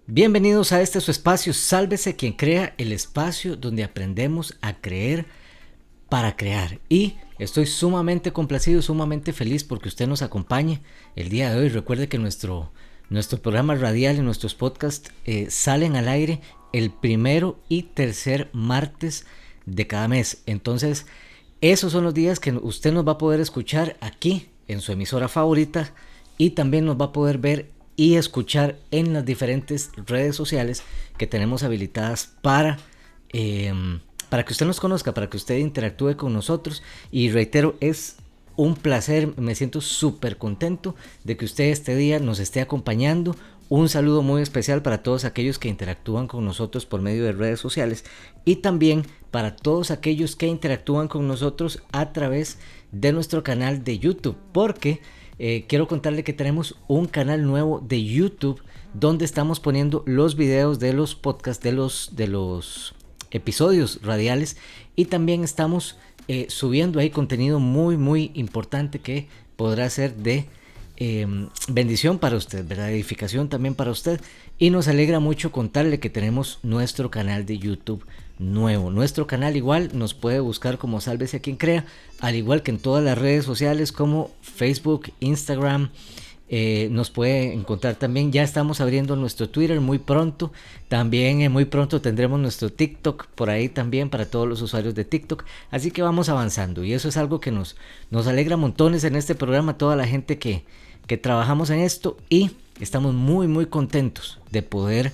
Bienvenidos a este su espacio, Sálvese quien crea, el espacio donde aprendemos a creer para crear. Y estoy sumamente complacido, sumamente feliz porque usted nos acompañe el día de hoy. Recuerde que nuestro programa radial y nuestros podcasts salen al aire el primero y tercer martes de cada mes. Entonces, esos son los días que usted nos va a poder escuchar aquí en su emisora favorita y también nos va a poder ver y escuchar en las diferentes redes sociales que tenemos habilitadas para que usted nos conozca, para que usted interactúe con nosotros. Y reitero, es un placer, me siento súper contento de que usted este día nos esté acompañando. Un saludo muy especial para todos aquellos que interactúan con nosotros por medio de redes sociales y también para todos aquellos que interactúan con nosotros a través de nuestro canal de YouTube, porque quiero contarle que tenemos un canal nuevo de YouTube donde estamos poniendo los videos de los podcasts, de los episodios radiales, y también estamos subiendo ahí contenido muy importante que podrá ser de bendición para usted, ¿verdad? Edificación también para usted, y nos alegra mucho contarle que tenemos nuestro canal de YouTube nuevo. Nuestro canal igual nos puede buscar como Sálvese a quien crea, al igual que en todas las redes sociales como Facebook, Instagram. Nos puede encontrar también. Ya estamos abriendo nuestro Twitter muy pronto. También muy pronto tendremos nuestro TikTok por ahí también para todos los usuarios de TikTok. Así que vamos avanzando y eso es algo que nos alegra montones en este programa, toda la gente que trabajamos en esto, y estamos muy contentos de poder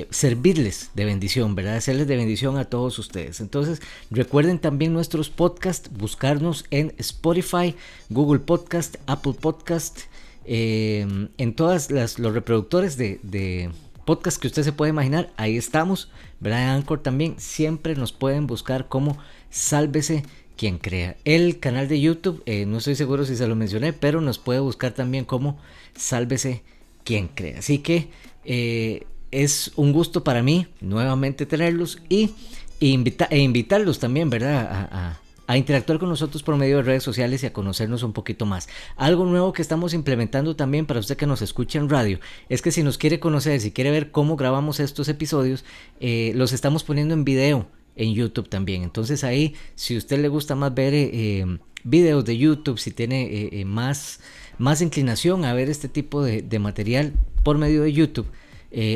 servirles de bendición, ¿verdad? Hacerles de bendición a todos ustedes. Entonces, recuerden también nuestros podcasts, buscarnos en Spotify, Google Podcast, Apple Podcast, en todas los reproductores de podcast que usted se puede imaginar. Ahí estamos, ¿verdad? Anchor también. Siempre nos pueden buscar como Sálvese quien crea. El canal de YouTube, no estoy seguro si se lo mencioné, pero nos puede buscar también como Sálvese quien crea. Así que es un gusto para mí nuevamente tenerlos y invitarlos también, ¿verdad? A interactuar con nosotros por medio de redes sociales y a conocernos un poquito más. Algo nuevo que estamos implementando también para usted que nos escucha en radio es que si nos quiere conocer, si quiere ver cómo grabamos estos episodios, los estamos poniendo en video en YouTube también. Entonces ahí, si a usted le gusta más ver videos de YouTube, si tiene más inclinación a ver este tipo de material por medio de YouTube,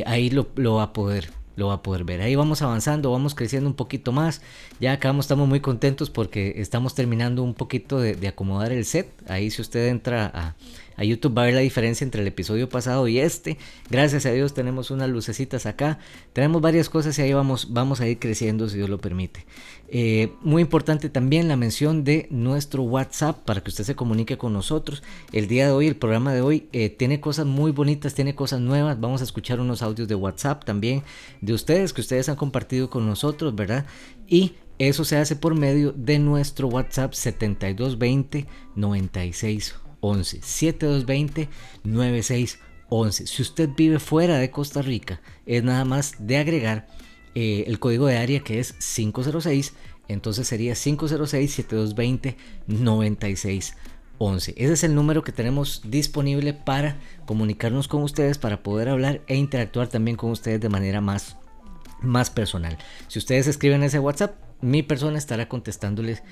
ahí lo va a poder ver. Ahí vamos avanzando, vamos creciendo un poquito más. Ya acá estamos muy contentos porque estamos terminando un poquito de acomodar el set. Ahí, si usted entra a YouTube, va a ver la diferencia entre el episodio pasado y este. Gracias a Dios tenemos unas lucecitas acá, tenemos varias cosas y ahí vamos a ir creciendo si Dios lo permite. Muy importante también la mención de nuestro WhatsApp para que usted se comunique con nosotros. El día de hoy, el programa de hoy tiene cosas muy bonitas, tiene cosas nuevas. Vamos a escuchar unos audios de WhatsApp también de ustedes que ustedes han compartido con nosotros, ¿verdad? Y eso se hace por medio de nuestro WhatsApp 7220 96 11 7220 96 11. Si usted vive fuera de Costa Rica, es nada más de agregar el código de área, que es 506. Entonces sería 506-7220 96 11. Ese es el número que tenemos disponible para comunicarnos con ustedes, para poder hablar e interactuar también con ustedes de manera más personal. Si ustedes escriben ese WhatsApp, mi persona estará contestándoles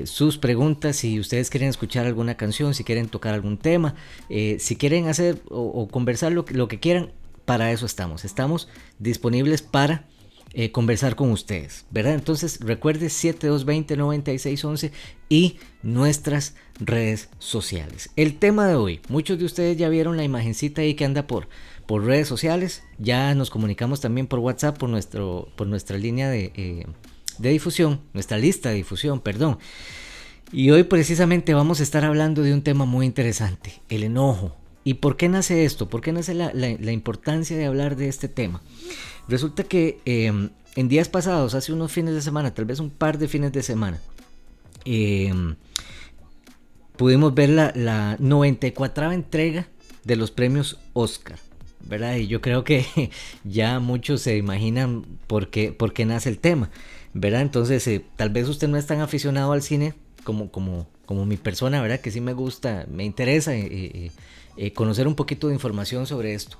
sus preguntas. Si ustedes quieren escuchar alguna canción, si quieren tocar algún tema, si quieren hacer o conversar lo que quieran, para eso estamos disponibles para conversar con ustedes, ¿verdad? Entonces recuerde 7220-9611 y nuestras redes sociales. El tema de hoy, muchos de ustedes ya vieron la imagencita ahí que anda por redes sociales. Ya nos comunicamos también por WhatsApp, por nuestra línea de difusión, nuestra lista de difusión, perdón. Y hoy precisamente vamos a estar hablando de un tema muy interesante, el enojo. ¿Y por qué nace esto? ¿Por qué nace la importancia de hablar de este tema? Resulta que en días pasados, hace unos fines de semana, tal vez un par de fines de semana, pudimos ver la 94ª entrega de los premios Oscar, ¿verdad? Y yo creo que ya muchos se imaginan por qué nace el tema, ¿verdad? Entonces, tal vez usted no es tan aficionado al cine, como mi persona, ¿verdad? Que sí me gusta, me interesa conocer un poquito de información sobre esto.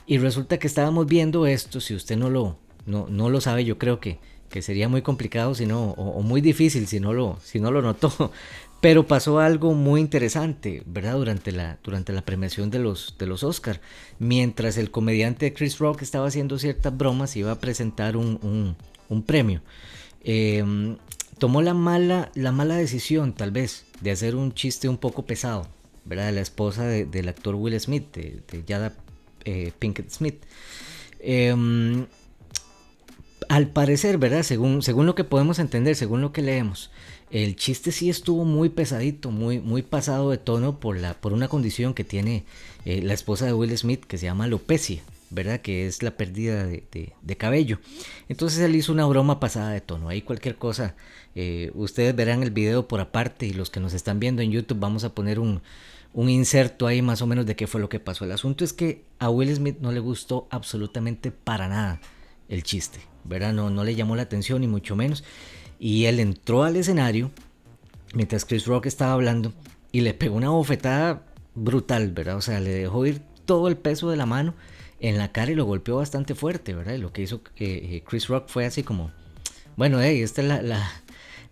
Y resulta que estábamos viendo esto. Si usted no lo sabe, yo creo que sería muy complicado o muy difícil si no lo notó. Pero pasó algo muy interesante, ¿verdad? Durante la premiación de los Oscar. Mientras el comediante Chris Rock estaba haciendo ciertas bromas, iba a presentar un premio. Tomó la mala decisión, tal vez, de hacer un chiste un poco pesado, ¿verdad? De la esposa del actor Will Smith, de Jada Pinkett Smith. Al parecer, ¿verdad? Según lo que podemos entender, según lo que leemos, el chiste sí estuvo muy pesadito, muy pasado de tono por una condición que tiene la esposa de Will Smith, que se llama alopecia, ¿verdad? Que es la pérdida de cabello. Entonces él hizo una broma pasada de tono. Ahí cualquier cosa, ustedes verán el video por aparte, y los que nos están viendo en YouTube vamos a poner un inserto ahí más o menos de qué fue lo que pasó. El asunto es que a Will Smith no le gustó absolutamente para nada el chiste, ¿verdad? No le llamó la atención ni mucho menos. Y él entró al escenario mientras Chris Rock estaba hablando y le pegó una bofetada brutal, ¿verdad? O sea, le dejó ir todo el peso de la mano en la cara y lo golpeó bastante fuerte, ¿verdad? Y lo que hizo Chris Rock fue así como, bueno, esta es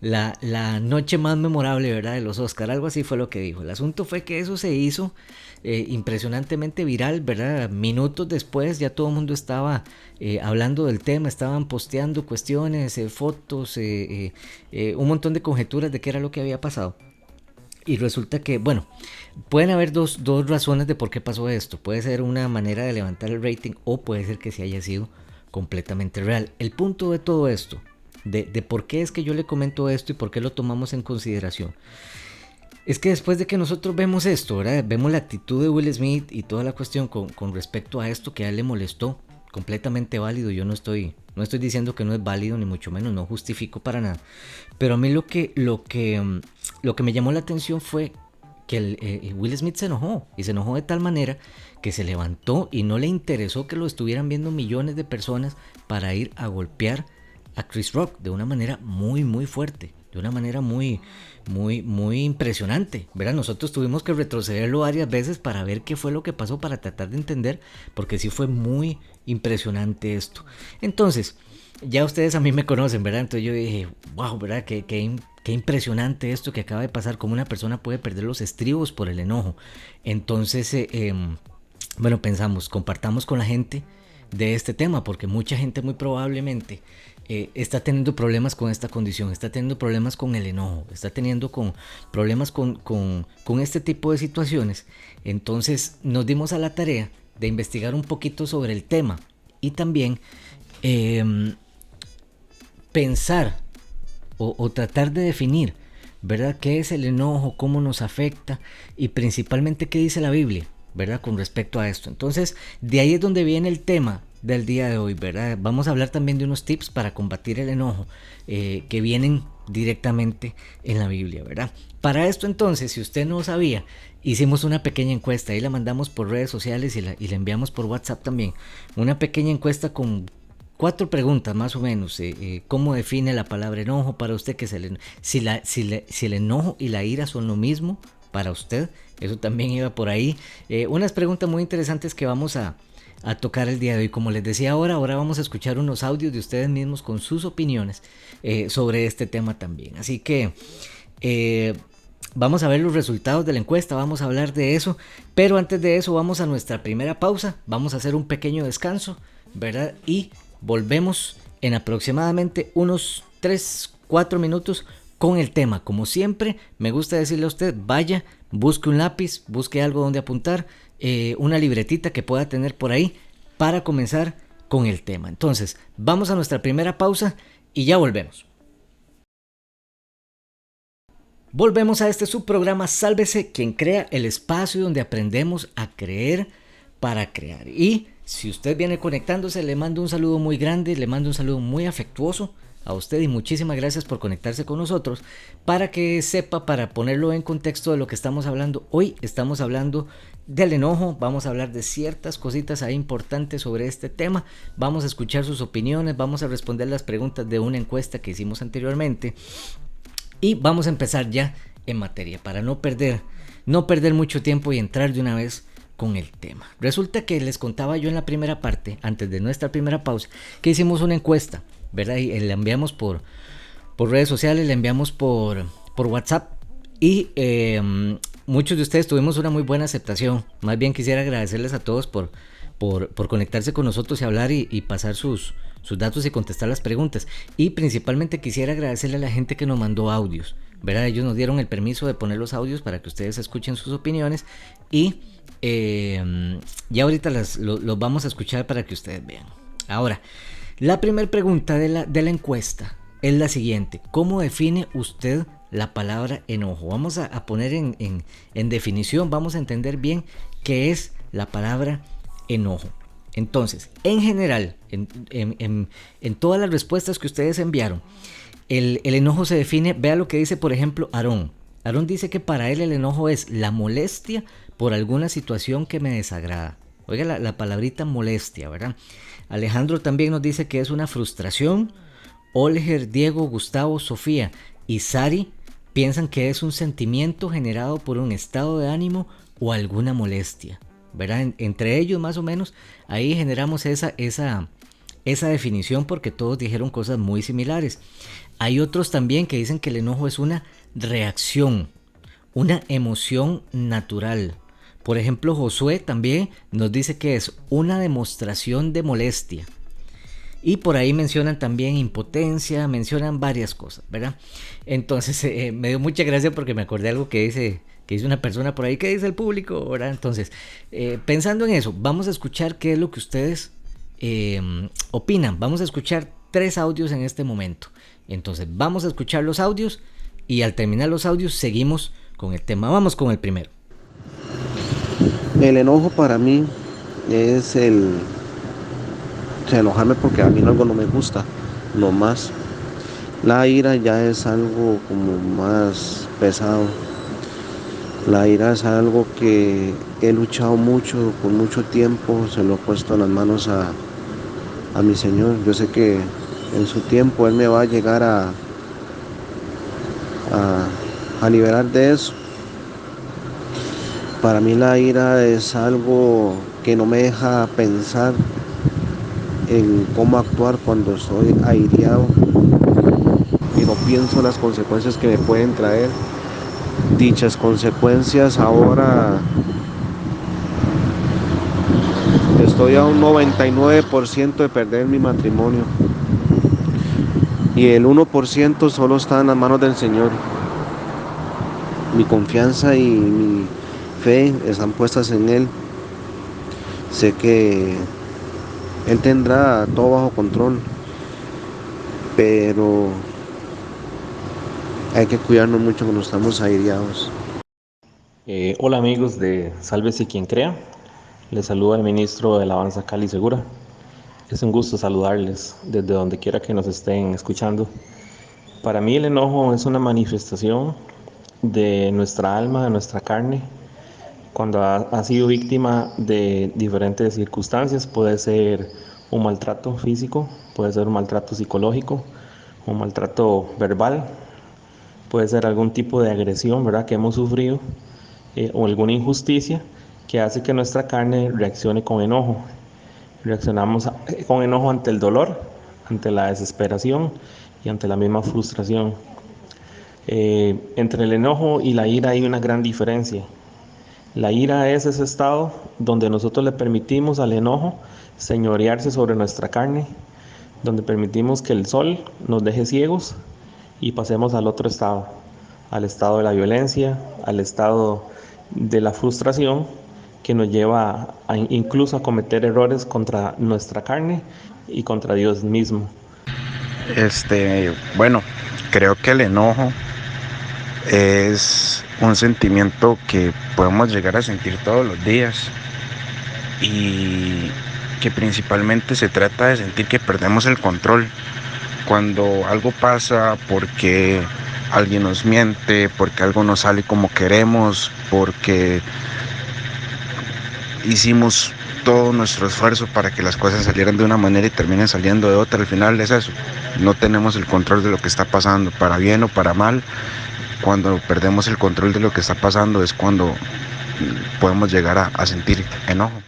la noche más memorable, ¿verdad? De los Oscar, algo así fue lo que dijo. El asunto fue que eso se hizo impresionantemente viral, ¿verdad? Minutos después ya todo el mundo estaba hablando del tema, estaban posteando cuestiones, fotos, un montón de conjeturas de qué era lo que había pasado. Y resulta que, bueno, pueden haber dos razones de por qué pasó esto. Puede ser una manera de levantar el rating o puede ser que sí haya sido completamente real. El punto de todo esto, de por qué es que yo le comento esto y por qué lo tomamos en consideración, es que después de que nosotros vemos esto, ¿verdad? Vemos la actitud de Will Smith y toda la cuestión con respecto a esto que a él le molestó, completamente válido. Yo no estoy diciendo que no es válido, ni mucho menos, no justifico para nada. Pero a mí lo que me llamó la atención fue que Will Smith se enojó, y se enojó de tal manera que se levantó y no le interesó que lo estuvieran viendo millones de personas para ir a golpear a Chris Rock de una manera muy fuerte, de una manera muy impresionante, ¿verdad? Nosotros tuvimos que retrocederlo varias veces para ver qué fue lo que pasó, para tratar de entender, porque sí fue muy impresionante esto. Entonces, ya ustedes a mí me conocen, ¿verdad? Entonces yo dije, wow, ¿verdad? Qué impresionante esto que acaba de pasar, cómo una persona puede perder los estribos por el enojo. Entonces, bueno, pensamos, compartamos con la gente de este tema, porque mucha gente muy probablemente está teniendo problemas con esta condición, está teniendo problemas con el enojo, está teniendo problemas con este tipo de situaciones. Entonces nos dimos a la tarea de investigar un poquito sobre el tema y también pensar o tratar de definir, ¿verdad? ¿Qué es el enojo? ¿Cómo nos afecta? Y principalmente, ¿qué dice la Biblia, ¿verdad? Con respecto a esto. Entonces, de ahí es donde viene el tema del día de hoy, ¿verdad? Vamos a hablar también de unos tips para combatir el enojo que vienen directamente en la Biblia, ¿verdad? Para esto, entonces, si usted no sabía, hicimos una pequeña encuesta, ahí la mandamos por redes sociales y la enviamos por WhatsApp también. Una pequeña encuesta con 4 preguntas más o menos. ¿Cómo define la palabra enojo para usted? Si el enojo y la ira son lo mismo para usted, eso también iba por ahí. Unas preguntas muy interesantes que vamos a tocar el día de hoy. Como les decía, ahora vamos a escuchar unos audios de ustedes mismos con sus opiniones sobre este tema también. Así que vamos a ver los resultados de la encuesta, vamos a hablar de eso, pero antes de eso vamos a nuestra primera pausa, vamos a hacer un pequeño descanso, ¿verdad? Y volvemos en aproximadamente unos 3-4 minutos con el tema. Como siempre, me gusta decirle a usted, vaya, busque un lápiz, busque algo donde apuntar, una libretita que pueda tener por ahí para comenzar con el tema. Entonces, vamos a nuestra primera pausa y ya volvemos. Volvemos a este subprograma Sálvese quien crea, el espacio donde aprendemos a creer para crear. Y si usted viene conectándose, le mando un saludo muy grande, le mando un saludo muy afectuoso a usted y muchísimas gracias por conectarse con nosotros. Para que sepa, para ponerlo en contexto de lo que estamos hablando, hoy estamos hablando del enojo, vamos a hablar de ciertas cositas ahí importantes sobre este tema, vamos a escuchar sus opiniones, vamos a responder las preguntas de una encuesta que hicimos anteriormente. Y vamos a empezar ya en materia para no perder mucho tiempo y entrar de una vez con el tema. Resulta que les contaba yo en la primera parte, antes de nuestra primera pausa, que hicimos una encuesta, ¿verdad? Y la enviamos por redes sociales, la enviamos por WhatsApp y muchos de ustedes tuvimos una muy buena aceptación. Más bien quisiera agradecerles a todos por conectarse con nosotros y hablar y pasar sus datos y contestar las preguntas. Y principalmente quisiera agradecerle a la gente que nos mandó audios, ¿verdad? Ellos nos dieron el permiso de poner los audios para que ustedes escuchen sus opiniones y ya ahorita los vamos a escuchar para que ustedes vean. Ahora, la primera pregunta de la encuesta es la siguiente: ¿cómo define usted la palabra enojo? Vamos a poner en definición, vamos a entender bien qué es la palabra enojo. Entonces, en general, en todas las respuestas que ustedes enviaron, el enojo se define, vea lo que dice por ejemplo Aarón. Aarón dice que para él el enojo es la molestia por alguna situación que me desagrada. Oiga la palabrita molestia, ¿verdad? Alejandro también nos dice que es una frustración. Olger, Diego, Gustavo, Sofía y Sari piensan que es un sentimiento generado por un estado de ánimo o alguna molestia, ¿verdad? Entre ellos más o menos ahí generamos esa definición porque todos dijeron cosas muy similares. Hay otros también que dicen que el enojo es una reacción, una emoción natural. Por ejemplo, Josué también nos dice que es una demostración de molestia. Y por ahí mencionan también impotencia, mencionan varias cosas, ¿verdad? Entonces me dio mucha gracia porque me acordé de algo que dice una persona por ahí, que dice el público, ¿verdad? Entonces, pensando en eso, vamos a escuchar qué es lo que ustedes opinan. Vamos a escuchar 3 audios en este momento. Entonces, vamos a escuchar los audios y al terminar los audios seguimos con el tema. Vamos con el primero. El enojo para mí es enojarme porque a mí algo no me gusta, no más. La ira ya es algo como más pesado. La ira es algo que he luchado mucho, por mucho tiempo, se lo he puesto en las manos a mi Señor. Yo sé que en su tiempo Él me va a llegar a liberar de eso. Para mí la ira es algo que no me deja pensar en cómo actuar cuando estoy airiado y no pienso las consecuencias que me pueden traer. Dichas consecuencias ahora estoy a un 99% de perder mi matrimonio y el 1% solo está en las manos del Señor. Mi confianza y mi fe están puestas en Él. Sé que Él tendrá todo bajo control, pero hay que cuidarnos mucho cuando estamos airiados. Hola amigos de Sálvese quien crea, les saluda el ministro de Alabanza Cali Segura. Es un gusto saludarles desde donde quiera que nos estén escuchando. Para mí el enojo es una manifestación de nuestra alma, de nuestra carne, cuando ha sido víctima de diferentes circunstancias. Puede ser un maltrato físico, puede ser un maltrato psicológico, un maltrato verbal, puede ser algún tipo de agresión, ¿verdad?, que hemos sufrido, o alguna injusticia que hace que nuestra carne reaccione con enojo. Reaccionamos con enojo ante el dolor, ante la desesperación y ante la misma frustración. Entre el enojo y la ira hay una gran diferencia. La ira es ese estado donde nosotros le permitimos al enojo señorearse sobre nuestra carne, donde permitimos que el sol nos deje ciegos y pasemos al otro estado, al estado de la violencia, al estado de la frustración, que nos lleva incluso a cometer errores contra nuestra carne y contra Dios mismo. Bueno, creo que el enojo es un sentimiento que podemos llegar a sentir todos los días y que principalmente se trata de sentir que perdemos el control cuando algo pasa, porque alguien nos miente, porque algo no sale como queremos, porque hicimos todo nuestro esfuerzo para que las cosas salieran de una manera y terminen saliendo de otra. Al final es eso, no tenemos el control de lo que está pasando, para bien o para mal. Cuando perdemos el control de lo que está pasando es cuando podemos llegar a sentir enojo.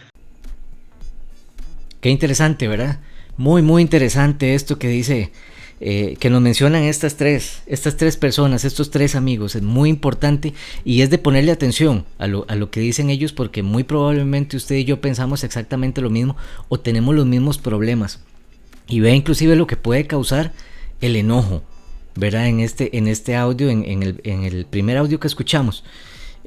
Qué interesante, ¿verdad? Muy, muy interesante esto que dice, que nos mencionan estas tres personas, estos tres amigos. Es muy importante y es de ponerle atención a lo que dicen ellos, porque muy probablemente usted y yo pensamos exactamente lo mismo o tenemos los mismos problemas. Y vea inclusive lo que puede causar el enojo, ¿verdad? En este audio, en el primer audio que escuchamos.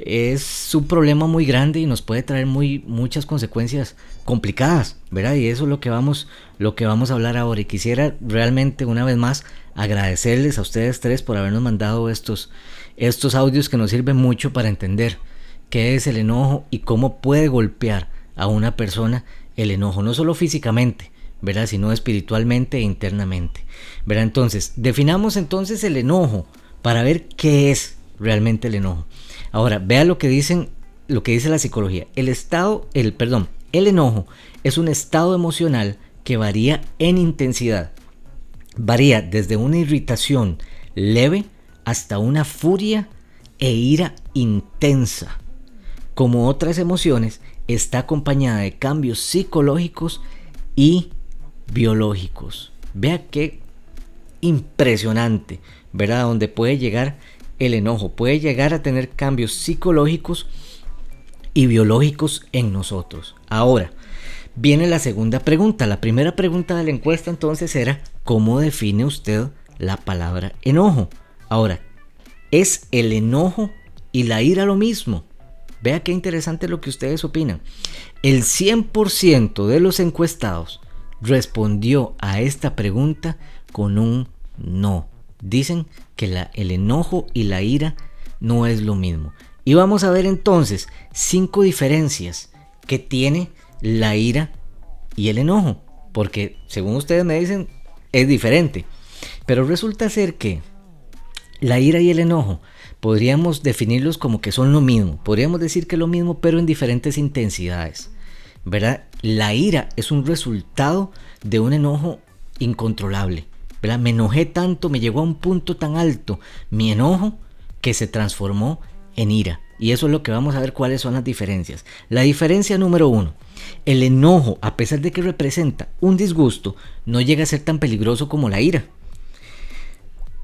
Es un problema muy grande y nos puede traer muchas consecuencias complicadas, ¿verdad? Y eso es lo que vamos a hablar ahora. Y quisiera realmente una vez más agradecerles a ustedes tres por habernos mandado estos audios que nos sirven mucho para entender qué es el enojo y cómo puede golpear a una persona el enojo, no solo físicamente, ¿verdad? Sino espiritualmente e internamente, ¿verdad? Entonces, definamos entonces el enojo para ver qué es realmente el enojo. Ahora, vea lo que dice la psicología. El enojo es un estado emocional que varía en intensidad. Varía desde una irritación leve hasta una furia e ira intensa. Como otras emociones, está acompañada de cambios psicológicos y biológicos. Vea qué impresionante, ¿verdad? Donde puede llegar el enojo, puede llegar a tener cambios psicológicos y biológicos en nosotros. Ahora, viene la segunda pregunta. La primera pregunta de la encuesta entonces era: ¿cómo define usted la palabra enojo? Ahora, ¿es el enojo y la ira lo mismo? Vea qué interesante lo que ustedes opinan. El 100% de los encuestados respondió a esta pregunta con un no. Dicen que el enojo y la ira no es lo mismo. Y vamos a ver entonces 5 diferencias que tiene la ira y el enojo, porque según ustedes me dicen es diferente, pero resulta ser que la ira y el enojo podríamos definirlos como que son lo mismo. Podríamos decir que es lo mismo, pero en diferentes intensidades, ¿verdad? La ira es un resultado de un enojo incontrolable, ¿verdad? Me enojé tanto, me llegó a un punto tan alto mi enojo que se transformó en ira. Y eso es lo que vamos a ver, cuáles son las diferencias. La diferencia número 1: el enojo, a pesar de que representa un disgusto, no llega a ser tan peligroso como la ira.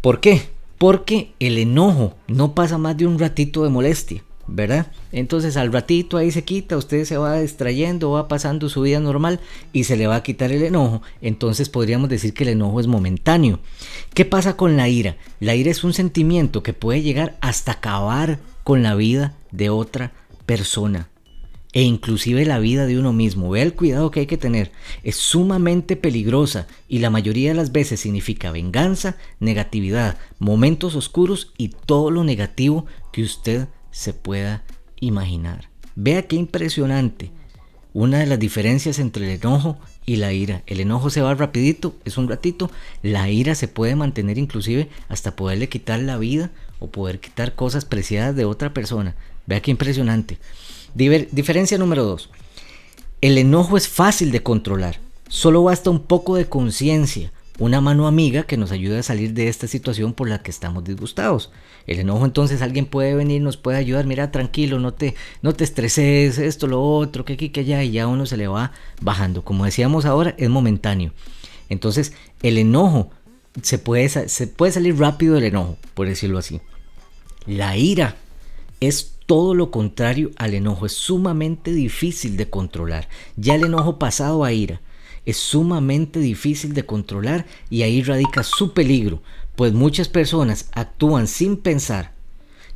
¿Por qué? Porque el enojo no pasa más de un ratito de molestia, ¿verdad? Entonces al ratito ahí se quita, usted se va distrayendo, va pasando su vida normal y se le va a quitar el enojo. Entonces podríamos decir que el enojo es momentáneo. ¿Qué pasa con la ira? La ira es un sentimiento que puede llegar hasta acabar con la vida de otra persona e inclusive la vida de uno mismo. Vea el cuidado que hay que tener. Es sumamente peligrosa y la mayoría de las veces significa venganza, negatividad, momentos oscuros y todo lo negativo que usted se pueda imaginar. Vea qué impresionante. Una de las diferencias entre el enojo y la ira: el enojo se va rapidito, es un ratito. La ira se puede mantener inclusive hasta poderle quitar la vida o poder quitar cosas preciadas de otra persona. Vea qué impresionante. Diferencia número 2: el enojo es fácil de controlar. Solo basta un poco de conciencia, una mano amiga que nos ayude a salir de esta situación por la que estamos disgustados. El enojo, entonces, alguien puede venir, nos puede ayudar: mira, tranquilo, no te estreses, esto, lo otro, que aquí, que allá, y ya uno se le va bajando. Como decíamos ahora, es momentáneo. Entonces, el enojo se puede salir rápido del enojo, por decirlo así. La ira es todo lo contrario al enojo, es sumamente difícil de controlar. Ya el enojo pasado a ira es sumamente difícil de controlar y ahí radica su peligro, pues muchas personas actúan sin pensar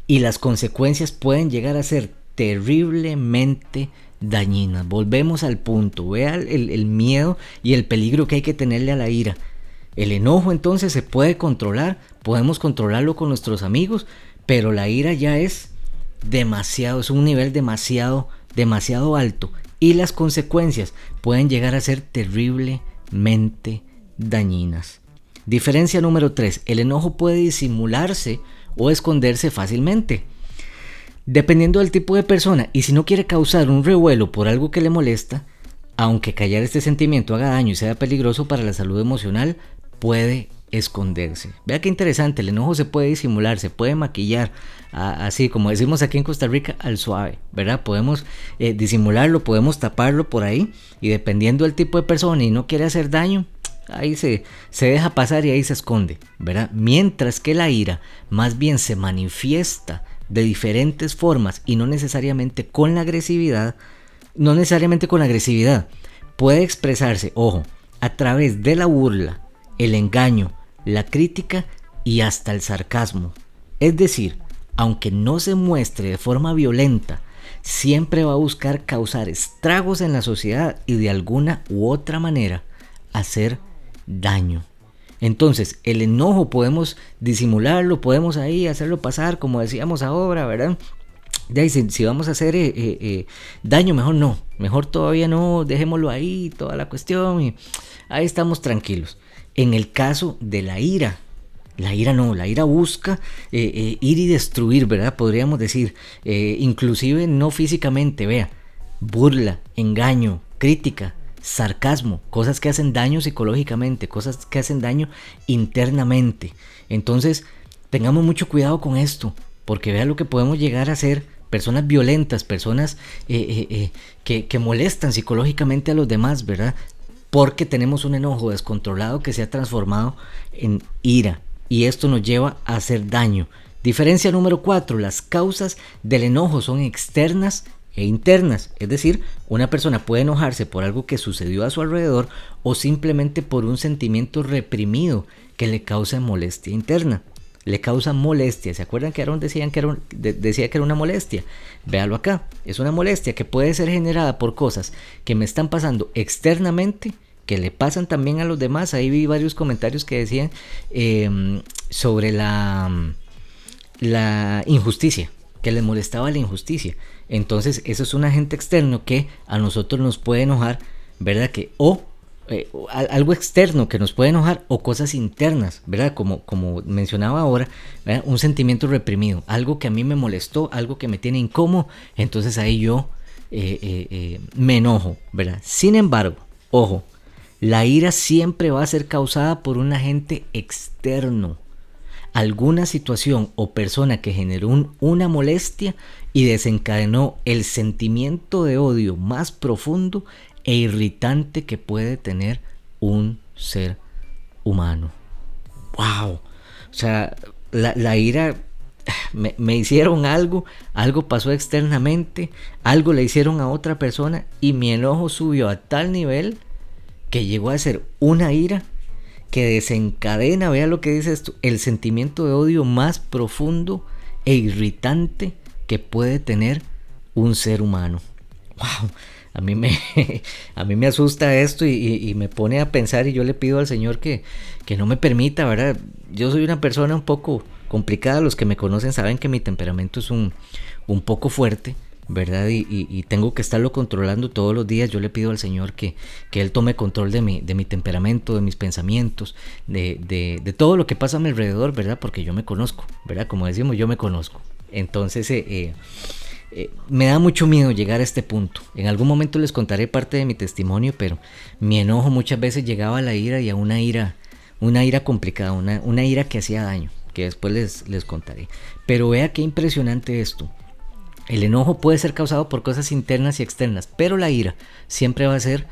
y las consecuencias pueden llegar a ser terriblemente dañinas. Volvemos al punto, vea el miedo y el peligro que hay que tenerle a la ira. El enojo entonces se puede controlar, podemos controlarlo con nuestros amigos, pero la ira ya es demasiado, es un nivel demasiado alto y las consecuencias pueden llegar a ser terriblemente dañinas. Diferencia número 3: el enojo puede disimularse o esconderse fácilmente, dependiendo del tipo de persona, y si no quiere causar un revuelo por algo que le molesta, aunque callar este sentimiento haga daño y sea peligroso para la salud emocional, puede esconderse. Vea qué interesante, el enojo se puede disimular, se puede maquillar, así como decimos aquí en Costa Rica, al suave, ¿verdad? Podemos disimularlo, podemos taparlo por ahí, y dependiendo del tipo de persona y no quiere hacer daño, ahí se deja pasar y ahí se esconde, ¿verdad? Mientras que la ira más bien se manifiesta de diferentes formas y no necesariamente con la agresividad, puede expresarse, ojo, a través de la burla, el engaño, la crítica y hasta el sarcasmo. Es decir, aunque no se muestre de forma violenta, siempre va a buscar causar estragos en la sociedad y de alguna u otra manera hacer daño. Entonces, el enojo podemos disimularlo, podemos ahí hacerlo pasar, como decíamos ahora, ¿verdad? De ahí, si vamos a hacer daño, mejor todavía no, dejémoslo ahí, toda la cuestión, y ahí estamos tranquilos. En el caso de la ira busca ir y destruir, ¿verdad? Podríamos decir, inclusive no físicamente, vea, burla, engaño, crítica, sarcasmo, cosas que hacen daño psicológicamente, cosas que hacen daño internamente. Entonces, tengamos mucho cuidado con esto, porque vea lo que podemos llegar a ser. Personas violentas, personas que molestan psicológicamente a los demás, ¿verdad? Porque tenemos un enojo descontrolado que se ha transformado en ira, y esto nos lleva a hacer daño. Diferencia número 4, las causas del enojo son externas e internas, es decir, una persona puede enojarse por algo que sucedió a su alrededor o simplemente por un sentimiento reprimido que le causa molestia interna. Le causa molestia. ¿Se acuerdan que Aaron decía que era una molestia? Véalo acá. Es una molestia que puede ser generada por cosas que me están pasando externamente, que le pasan también a los demás. Ahí vi varios comentarios que decían sobre la injusticia, que les molestaba la injusticia. Entonces, eso es un agente externo que a nosotros nos puede enojar, ¿verdad? Algo externo que nos puede enojar, o cosas internas, ¿verdad? Como mencionaba ahora, ¿verdad? Un sentimiento reprimido, algo que a mí me molestó, algo que me tiene incómodo, entonces ahí yo me enojo, ¿verdad? Sin embargo, ojo, la ira siempre va a ser causada por un agente externo, alguna situación o persona que generó una molestia y desencadenó el sentimiento de odio más profundo e irritante que puede tener un ser humano. ¡Wow! O sea, la ira, me hicieron algo pasó externamente, algo le hicieron a otra persona y mi enojo subió a tal nivel que llegó a ser una ira que desencadena, vea lo que dice esto, el sentimiento de odio más profundo e irritante que puede tener un ser humano. ¡Wow! A mí me asusta esto y me pone a pensar, y yo le pido al Señor que no me permita, ¿verdad? Yo soy una persona un poco complicada, los que me conocen saben que mi temperamento es un poco fuerte, ¿verdad? Y tengo que estarlo controlando todos los días. Yo le pido al Señor que Él tome control de mi temperamento, de mis pensamientos, de todo lo que pasa a mi alrededor, ¿verdad? Porque yo me conozco, ¿verdad? Como decimos, yo me conozco. Entonces, me da mucho miedo llegar a este punto. En algún momento les contaré parte de mi testimonio, pero mi enojo muchas veces llegaba a la ira y a una ira complicada, una ira que hacía daño, que después les contaré. Pero vea qué impresionante esto. El enojo puede ser causado por cosas internas y externas, pero la ira siempre va a ser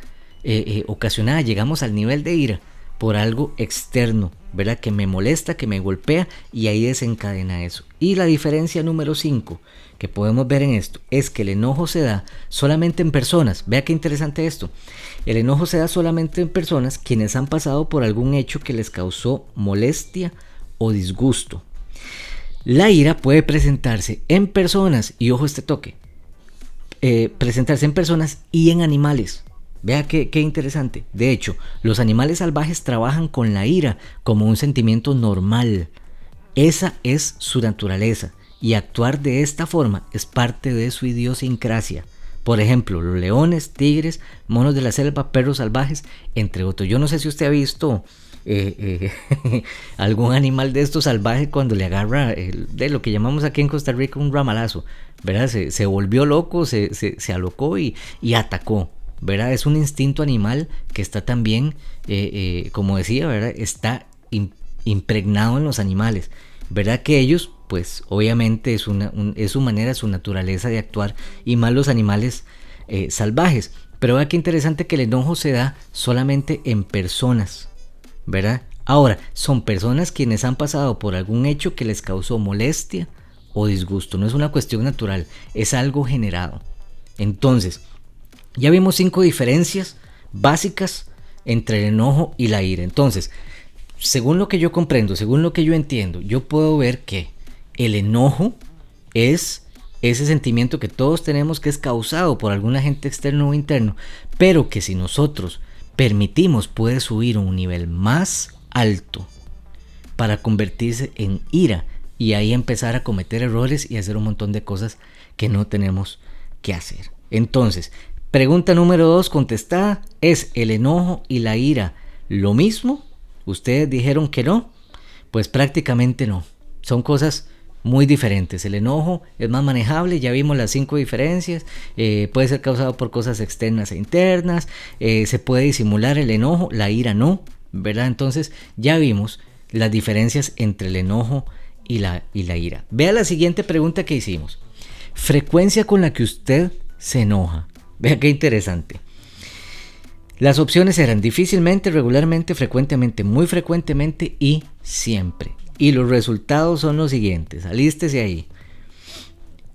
ocasionada, llegamos al nivel de ira, por algo externo, ¿verdad? Que me molesta, que me golpea, y ahí desencadena eso. Y la diferencia número 5 que podemos ver en esto es que el enojo se da solamente en personas. Vea qué interesante esto. El enojo se da solamente en personas quienes han pasado por algún hecho que les causó molestia o disgusto. La ira puede presentarse en personas, y ojo este toque, presentarse en personas y en animales. Vea qué interesante. De hecho, los animales salvajes trabajan con la ira como un sentimiento normal. Esa es su naturaleza, y actuar de esta forma es parte de su idiosincrasia. Por ejemplo, los leones, tigres, monos de la selva, perros salvajes, entre otros. Yo no sé si usted ha visto algún animal de estos salvajes cuando le agarra de lo que llamamos aquí en Costa Rica un ramalazo, ¿verdad? Se volvió loco, se alocó y atacó. ¿verdad? Es un instinto animal que está también, como decía, ¿verdad? Está impregnado en los animales, ¿verdad? Que ellos, pues obviamente es su manera, su naturaleza de actuar, y más los animales salvajes. Pero vea qué interesante que el enojo se da solamente en personas, ¿verdad? Ahora, son personas quienes han pasado por algún hecho que les causó molestia o disgusto. No es una cuestión natural, es algo generado. Entonces, ya vimos 5 diferencias básicas entre el enojo y la ira. Entonces, según lo que yo comprendo, según lo que yo entiendo, yo puedo ver que el enojo es ese sentimiento que todos tenemos, que es causado por algún agente externo o interno, pero que si nosotros permitimos puede subir a un nivel más alto para convertirse en ira y ahí empezar a cometer errores y hacer un montón de cosas que no tenemos que hacer. Entonces, pregunta número 2 contestada: ¿es el enojo y la ira lo mismo? Ustedes dijeron que no, pues prácticamente no, son cosas muy diferentes. El enojo es más manejable, ya vimos las 5 diferencias, puede ser causado por cosas externas e internas, se puede disimular el enojo, la ira no, ¿verdad? Entonces ya vimos las diferencias entre el enojo y la ira. Vea la siguiente pregunta que hicimos: frecuencia con la que usted se enoja. Vea qué interesante. Las opciones eran difícilmente, regularmente, frecuentemente, muy frecuentemente y siempre. Y los resultados son los siguientes, alístese ahí.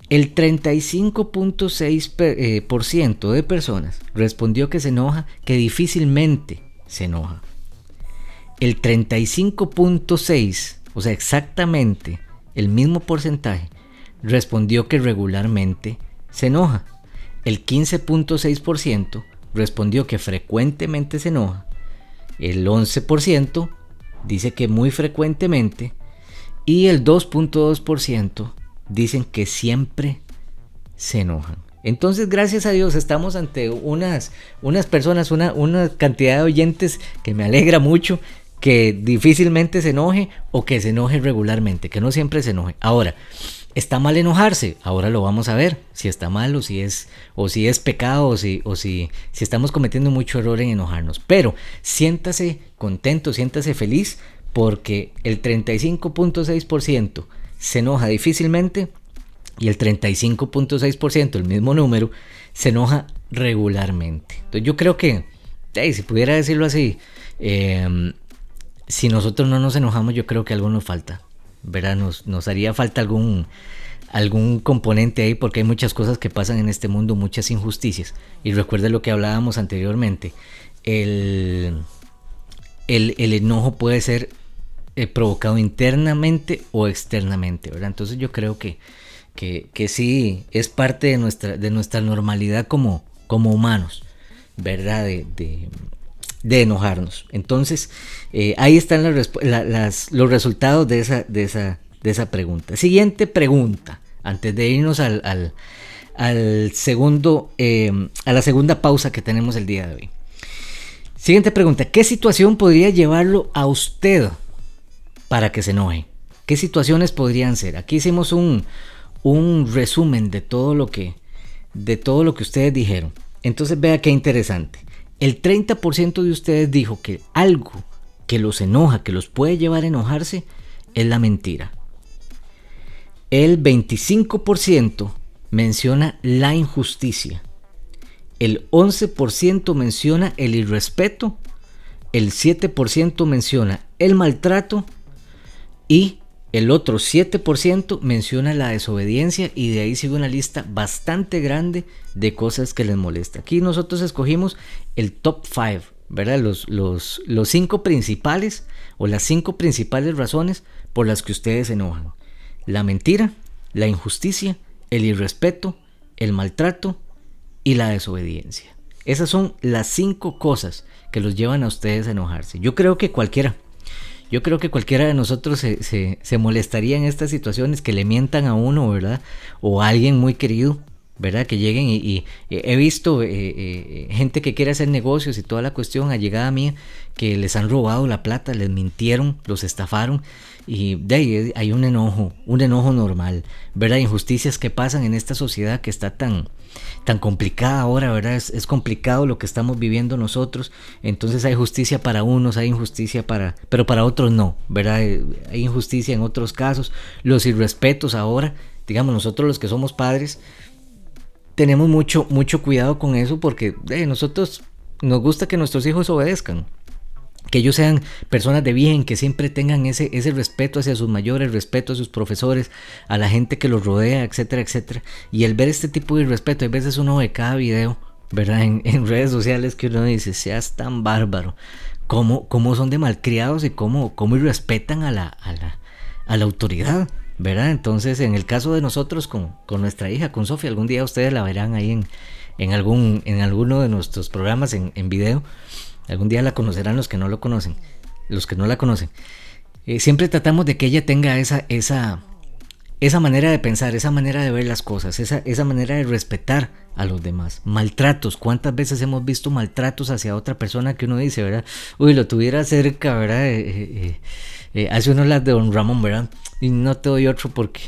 El 35.6% de personas respondió que se enoja, que difícilmente se enoja. El 35.6%, o sea, exactamente el mismo porcentaje, respondió que regularmente se enoja. El 15.6% respondió que frecuentemente se enoja. El 11% dice que muy frecuentemente, y el 2.2% dicen que siempre se enojan. Entonces, gracias a Dios, estamos ante unas personas, una cantidad de oyentes que me alegra mucho, que difícilmente se enoje o que se enoje regularmente, que no siempre se enoje. Ahora, ¿está mal enojarse? Ahora lo vamos a ver, si está mal o si es pecado o si estamos cometiendo mucho error en enojarnos. Pero siéntase contento, siéntase feliz, porque el 35.6% se enoja difícilmente y el 35.6%, el mismo número, se enoja regularmente. Entonces yo creo que, si pudiera decirlo así, si nosotros no nos enojamos, yo creo que algo nos falta, ¿verdad? Nos haría falta algún componente ahí, porque hay muchas cosas que pasan en este mundo, muchas injusticias. Y recuerda lo que hablábamos anteriormente, el enojo puede ser provocado internamente o externamente, ¿verdad? Entonces yo creo que sí es parte de nuestra normalidad como humanos, ¿verdad? De enojarnos. Entonces ahí están los resultados de esa pregunta. Siguiente pregunta, antes de irnos al segundo, a la segunda pausa que tenemos el día de hoy. Siguiente pregunta: ¿qué situación podría llevarlo a usted para que se enoje? ¿Qué situaciones podrían ser? Aquí hicimos un resumen de todo lo que ustedes dijeron. Entonces vea qué interesante. El 30% de ustedes dijo que algo que los enoja, que los puede llevar a enojarse, es la mentira. El 25% menciona la injusticia. El 11% menciona el irrespeto. El 7% menciona el maltrato. Y el otro 7% menciona la desobediencia, y de ahí sigue una lista bastante grande de cosas que les molesta. Aquí nosotros escogimos el top 5, ¿verdad? Los 5 principales, o las 5 principales razones por las que ustedes se enojan: la mentira, la injusticia, el irrespeto, el maltrato y la desobediencia. Esas son las 5 cosas que los llevan a ustedes a enojarse. Yo creo que cualquiera de nosotros se molestaría en estas situaciones, que le mientan a uno, ¿verdad? O a alguien muy querido, ¿verdad? Que lleguen y he visto gente que quiere hacer negocios y toda la cuestión allegada mía, que les han robado la plata, les mintieron, los estafaron, y de ahí hay un enojo normal, ¿verdad? Injusticias que pasan en esta sociedad que está tan complicada ahora, ¿verdad? Es complicado lo que estamos viviendo nosotros. Entonces hay justicia para unos, hay injusticia pero para otros no, ¿verdad? Hay injusticia en otros casos. Los irrespetos ahora, digamos, nosotros los que somos padres tenemos mucho cuidado con eso, porque nosotros nos gusta que nuestros hijos obedezcan, que ellos sean personas de bien, que siempre tengan ese respeto hacia sus mayores, respeto a sus profesores, a la gente que los rodea, etcétera, etcétera. Y el ver este tipo de irrespeto, hay veces uno ve cada video, ¿verdad? En redes sociales, que uno dice, seas tan bárbaro, cómo son de malcriados y cómo irrespetan a la autoridad, ¿verdad? Entonces, en el caso de nosotros con nuestra hija, con Sofía, algún día ustedes la verán ahí en alguno de nuestros programas en video. Algún día la conocerán los que no la conocen. Siempre tratamos de que ella tenga esa manera de pensar, esa manera de ver las cosas, esa manera de respetar a los demás. Maltratos, ¿cuántas veces hemos visto maltratos hacia otra persona que uno dice, ¿verdad? Uy, lo tuviera cerca, ¿verdad? Hace uno las de Don Ramón, ¿verdad? Y no te doy otro porque,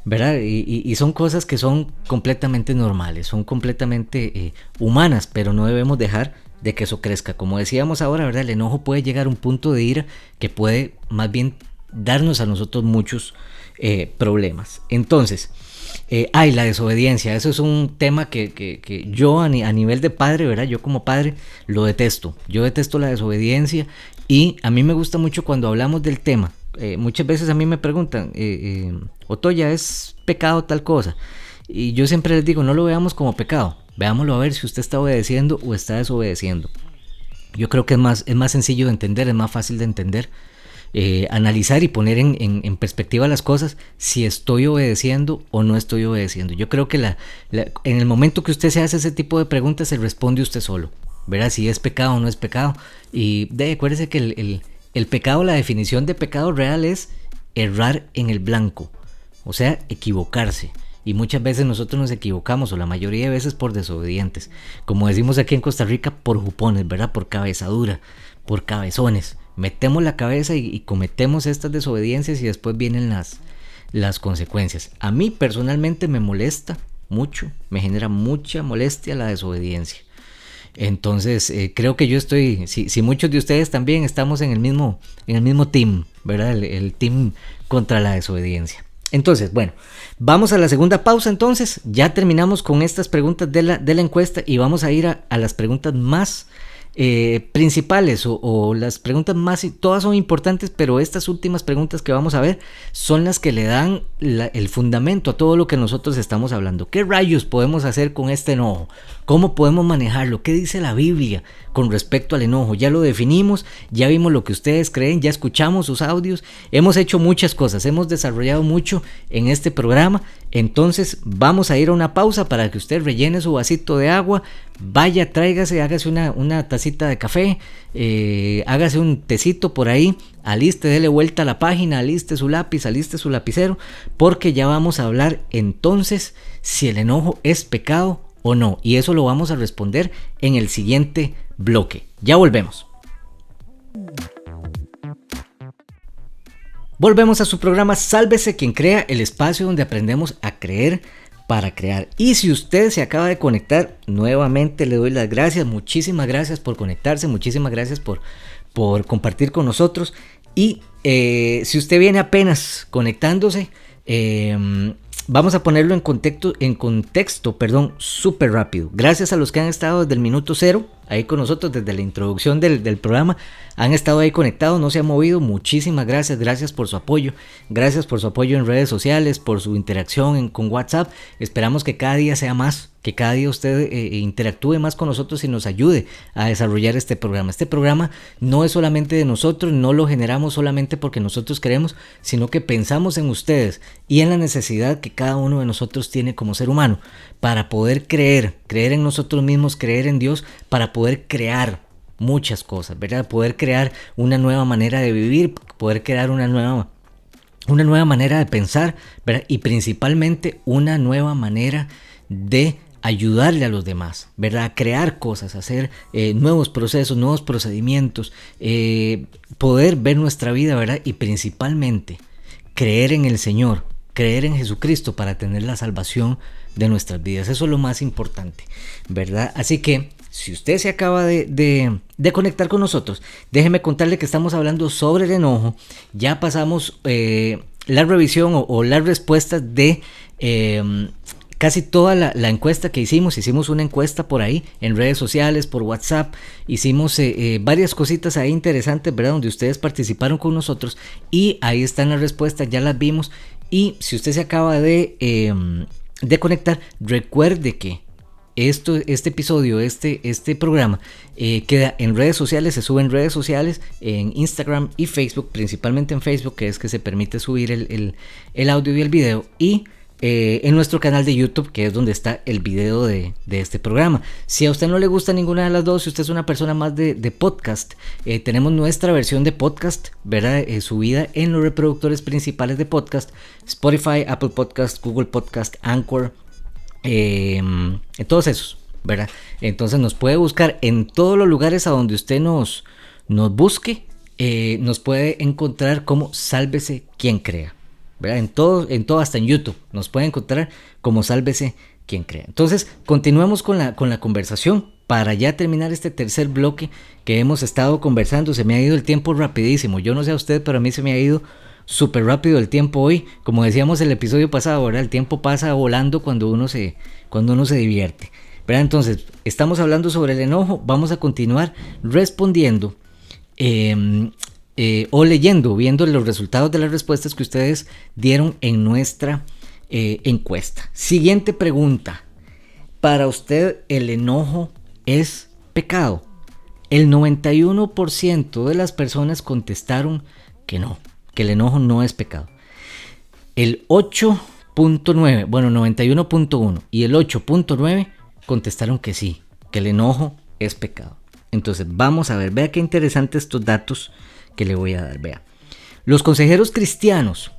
¿verdad? Y son cosas que son completamente normales, son completamente humanas, pero no debemos dejar de que eso crezca. Como decíamos ahora, ¿verdad? El enojo puede llegar a un punto de ira que puede más bien darnos a nosotros muchos problemas. Entonces, la desobediencia, eso es un tema que yo a nivel de padre, ¿verdad? Yo como padre lo detesto. Yo detesto la desobediencia, y a mí me gusta mucho cuando hablamos del tema. Muchas veces a mí me preguntan, Otoya, ¿es pecado tal cosa? Y yo siempre les digo, no lo veamos como pecado, veámoslo a ver si usted está obedeciendo o está desobedeciendo. Yo creo que es más sencillo de entender, es más fácil de entender, analizar y poner en perspectiva las cosas, si estoy obedeciendo o no estoy obedeciendo. Yo creo que en el momento que usted se hace ese tipo de preguntas, se responde usted solo, ¿verdad? Si es pecado o no es pecado. Y acuérdese que el pecado, la definición de pecado real es errar en el blanco, o sea, equivocarse. Y muchas veces nosotros nos equivocamos, o la mayoría de veces por desobedientes. Como decimos aquí en Costa Rica, por jupones, ¿verdad? Por cabezadura, por cabezones. Metemos la cabeza y cometemos estas desobediencias, y después vienen las consecuencias. A mí personalmente me molesta mucho, me genera mucha molestia la desobediencia. Entonces creo que yo estoy, si muchos de ustedes también estamos en el mismo team, ¿verdad? El team contra la desobediencia. Entonces, bueno, vamos a la segunda pausa. Entonces, ya terminamos con estas preguntas de la encuesta, y vamos a ir a las preguntas más principales, o las preguntas más, todas son importantes, pero estas últimas preguntas que vamos a ver son las que le dan el fundamento a todo lo que nosotros estamos hablando. ¿Qué rayos podemos hacer con este enojo? ¿Cómo podemos manejarlo? ¿Qué dice la Biblia con respecto al enojo? Ya lo definimos, ya vimos lo que ustedes creen, ya escuchamos sus audios, hemos hecho muchas cosas, hemos desarrollado mucho en este programa. Entonces vamos a ir a una pausa para que usted rellene su vasito de agua, vaya, tráigase, hágase una tacita de café, hágase un tecito por ahí, aliste, dele vuelta a la página, aliste su lápiz, aliste su lapicero, porque ya vamos a hablar entonces si el enojo es pecado o no, y eso lo vamos a responder en el siguiente bloque. Ya volvemos. Volvemos a su programa Sálvese quien crea, el espacio donde aprendemos a creer para crear. Y si usted se acaba de conectar, nuevamente le doy las gracias. Muchísimas gracias por conectarse, muchísimas gracias por compartir con nosotros. Y si usted viene apenas conectándose, vamos a ponerlo en contexto, súper rápido. Gracias a los que han estado desde el minuto cero ahí con nosotros, desde la introducción del programa, han estado ahí conectados, no se han movido. Muchísimas gracias por su apoyo, gracias por su apoyo en redes sociales, por su interacción con WhatsApp. Esperamos que cada día sea más, que cada día usted interactúe más con nosotros y nos ayude a desarrollar este programa. Este programa no es solamente de nosotros, no lo generamos solamente porque nosotros queremos, sino que pensamos en ustedes y en la necesidad que cada uno de nosotros tiene como ser humano para poder creer en nosotros mismos, creer en Dios, para poder crear muchas cosas, ¿verdad? Poder crear una nueva manera de vivir, poder crear una nueva manera de pensar, ¿verdad? Y principalmente una nueva manera de ayudarle a los demás, ¿verdad? A crear cosas, a hacer nuevos procesos, nuevos procedimientos, poder ver nuestra vida, ¿verdad? Y principalmente creer en el Señor, creer en Jesucristo para tener la salvación de nuestras vidas. Eso es lo más importante, ¿verdad? Así que si usted se acaba de conectar con nosotros, déjeme contarle que estamos hablando sobre el enojo. Ya pasamos la revisión o las respuestas de casi toda la encuesta que hicimos una encuesta por ahí en redes sociales, por WhatsApp, hicimos varias cositas ahí interesantes, ¿verdad? Donde ustedes participaron con nosotros y ahí están las respuestas, ya las vimos. Y si usted se acaba de conectar, recuerde que este episodio, este programa queda en redes sociales, se sube en redes sociales, en Instagram y Facebook, principalmente en Facebook, que es que se permite subir el audio y el video, y en nuestro canal de YouTube, que es donde está el video de este programa. Si a usted no le gusta ninguna de las dos, si usted es una persona más de podcast, tenemos nuestra versión de podcast, ¿verdad? Subida en los reproductores principales de podcast: Spotify, Apple Podcast, Google Podcast, Anchor, en todos esos, ¿verdad? Entonces nos puede buscar en todos los lugares a donde usted nos busque, nos puede encontrar como Sálvese Quien Crea, ¿verdad? En todo, hasta en YouTube nos puede encontrar como Sálvese Quien Crea. Entonces continuemos con la conversación para ya terminar este tercer bloque que hemos estado conversando. Se me ha ido el tiempo rapidísimo, yo no sé a usted, pero a mí se me ha ido súper rápido el tiempo hoy. Como decíamos el episodio pasado, ¿verdad? El tiempo pasa volando cuando uno se divierte, ¿verdad? Entonces, estamos hablando sobre el enojo. Vamos a continuar respondiendo o leyendo, viendo los resultados de las respuestas que ustedes dieron en nuestra encuesta. Siguiente pregunta. ¿Para usted el enojo es pecado? El 91% de las personas contestaron que no, que el enojo no es pecado. El 8.9, bueno, 91.1 y el 8.9 contestaron que sí, que el enojo es pecado. Entonces vamos a ver, vea qué interesantes estos datos que le voy a dar. Vea, los consejeros cristianos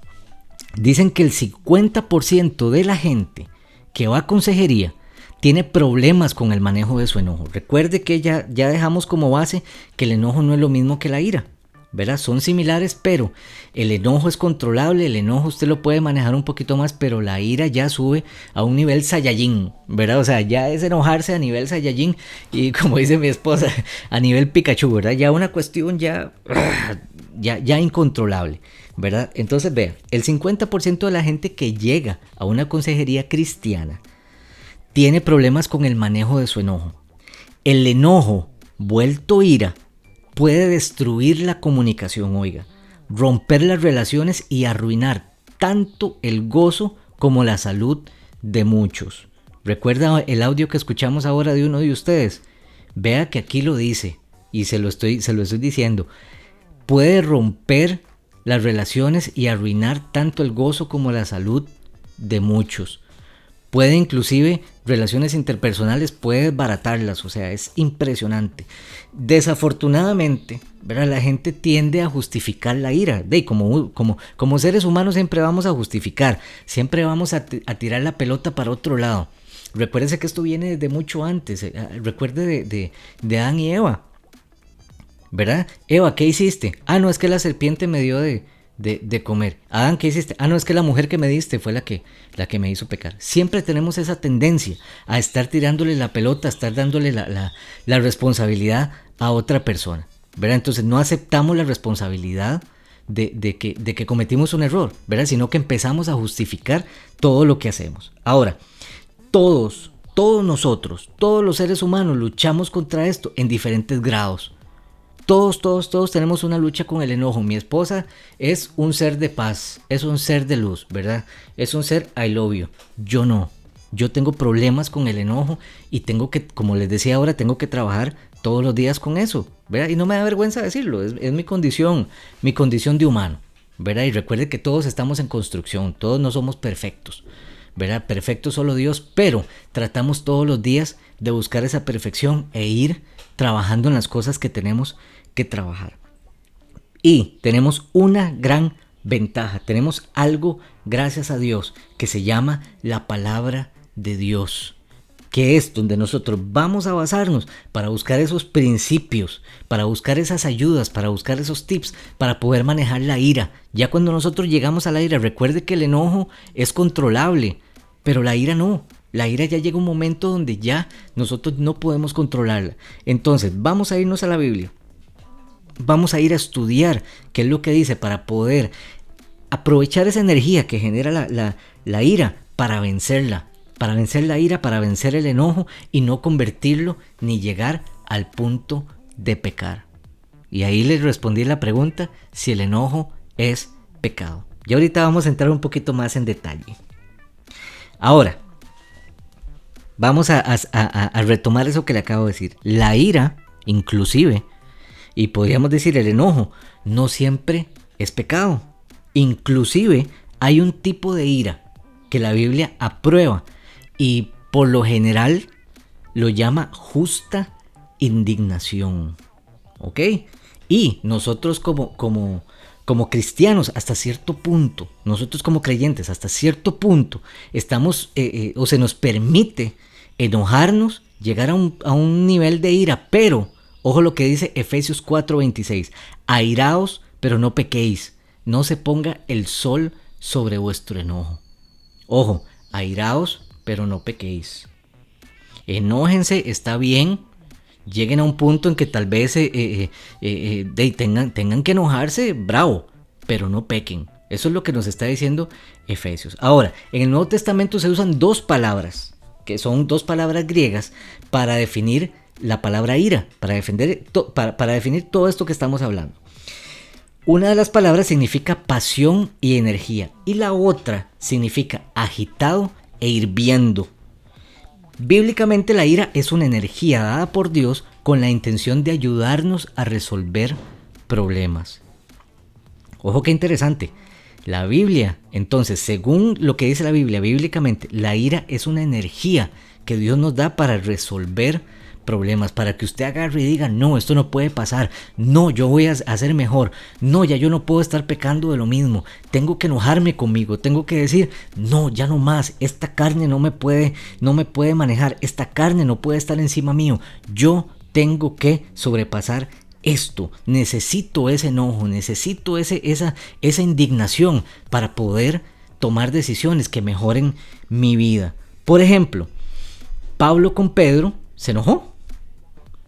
dicen que el 50% de la gente que va a consejería tiene problemas con el manejo de su enojo. Recuerde que ya dejamos como base que el enojo no es lo mismo que la ira, ¿verdad? Son similares, pero el enojo es controlable. El enojo usted lo puede manejar un poquito más, pero la ira ya sube a un nivel Saiyajin, ¿verdad? O sea, ya es enojarse a nivel Saiyajin y, como dice mi esposa, a nivel Pikachu, ¿verdad? Ya una cuestión ya incontrolable, ¿verdad? Entonces, vea, el 50% de la gente que llega a una consejería cristiana tiene problemas con el manejo de su enojo. El enojo vuelto ira puede destruir la comunicación, oiga, romper las relaciones y arruinar tanto el gozo como la salud de muchos. ¿Recuerda el audio que escuchamos ahora de uno de ustedes? Vea que aquí lo dice y se lo estoy diciendo. Puede romper las relaciones y arruinar tanto el gozo como la salud de muchos. Puede inclusive relaciones interpersonales, puede desbaratarlas, o sea, es impresionante. Desafortunadamente, ¿verdad? La gente tiende a justificar la ira. Como seres humanos siempre vamos a justificar, siempre vamos a tirar la pelota para otro lado. Recuérdese que esto viene desde mucho antes. Recuerde de Adán y Eva, ¿verdad? Eva, ¿qué hiciste? No, es que la serpiente me dio de comer. Adán, ¿qué hiciste? No, es que la mujer que me diste fue la que me hizo pecar. Siempre tenemos esa tendencia a estar tirándole la pelota, a estar dándole la responsabilidad a otra persona, ¿verdad? Entonces no aceptamos la responsabilidad de que cometimos un error, ¿verdad? Sino que empezamos a justificar todo lo que hacemos. Ahora, todos nosotros, todos los seres humanos luchamos contra esto en diferentes grados. Todos tenemos una lucha con el enojo. Mi esposa es un ser de paz, es un ser de luz, ¿verdad? Es un ser I love you. Yo no. Yo tengo problemas con el enojo y tengo que, como les decía ahora, tengo que trabajar todos los días con eso, ¿verdad? Y no me da vergüenza decirlo, es mi condición de humano, ¿verdad? Y recuerde que todos estamos en construcción, todos no somos perfectos, ¿verdad? Perfecto solo Dios, pero tratamos todos los días de buscar esa perfección e ir trabajando en las cosas que tenemos que trabajar. Y tenemos una gran ventaja, tenemos algo, gracias a Dios, que se llama la palabra de Dios, que es donde nosotros vamos a basarnos para buscar esos principios, para buscar esas ayudas, para buscar esos tips, para poder manejar la ira. Ya cuando nosotros llegamos a la ira, recuerde que el enojo es controlable, pero la ira no. La ira ya llega un momento donde ya nosotros no podemos controlarla. Entonces vamos a irnos a la Biblia. Vamos a ir a estudiar qué es lo que dice para poder aprovechar esa energía que genera la ira para vencerla. Para vencer la ira, para vencer el enojo y no convertirlo ni llegar al punto de pecar. Y ahí les respondí la pregunta si el enojo es pecado. Y ahorita vamos a entrar un poquito más en detalle. Ahora, vamos a retomar eso que le acabo de decir. La ira, inclusive, y podríamos decir el enojo, no siempre es pecado. Inclusive hay un tipo de ira que la Biblia aprueba y por lo general lo llama justa indignación. ¿Ok? Y nosotros como cristianos hasta cierto punto, nosotros como creyentes hasta cierto punto, estamos o se nos permite enojarnos, llegar a un nivel de ira, pero ojo lo que dice Efesios 4:26, airaos pero no pequéis, no se ponga el sol sobre vuestro enojo. Ojo, airaos pero no pequéis. Enójense, está bien. Lleguen a un punto en que tal vez tengan que enojarse, bravo, pero no pequen. Eso es lo que nos está diciendo Efesios. Ahora, en el Nuevo Testamento se usan dos palabras, que son dos palabras griegas, para definir la palabra ira, para definir todo esto que estamos hablando. Una de las palabras significa pasión y energía, y la otra significa agitado e hirviendo. Bíblicamente la ira es una energía dada por Dios con la intención de ayudarnos a resolver problemas. Ojo qué interesante. La Biblia, entonces, según lo que dice la Biblia, bíblicamente, la ira es una energía que Dios nos da para resolver problemas, para que usted agarre y diga, no, esto no puede pasar, no, yo voy a hacer mejor, no, ya yo no puedo estar pecando de lo mismo, tengo que enojarme conmigo, tengo que decir, no, ya no más, esta carne no me puede manejar, esta carne no puede estar encima mío, yo tengo que sobrepasar esto, necesito ese enojo, necesito esa indignación para poder tomar decisiones que mejoren mi vida. Por ejemplo, Pablo con Pedro se enojó.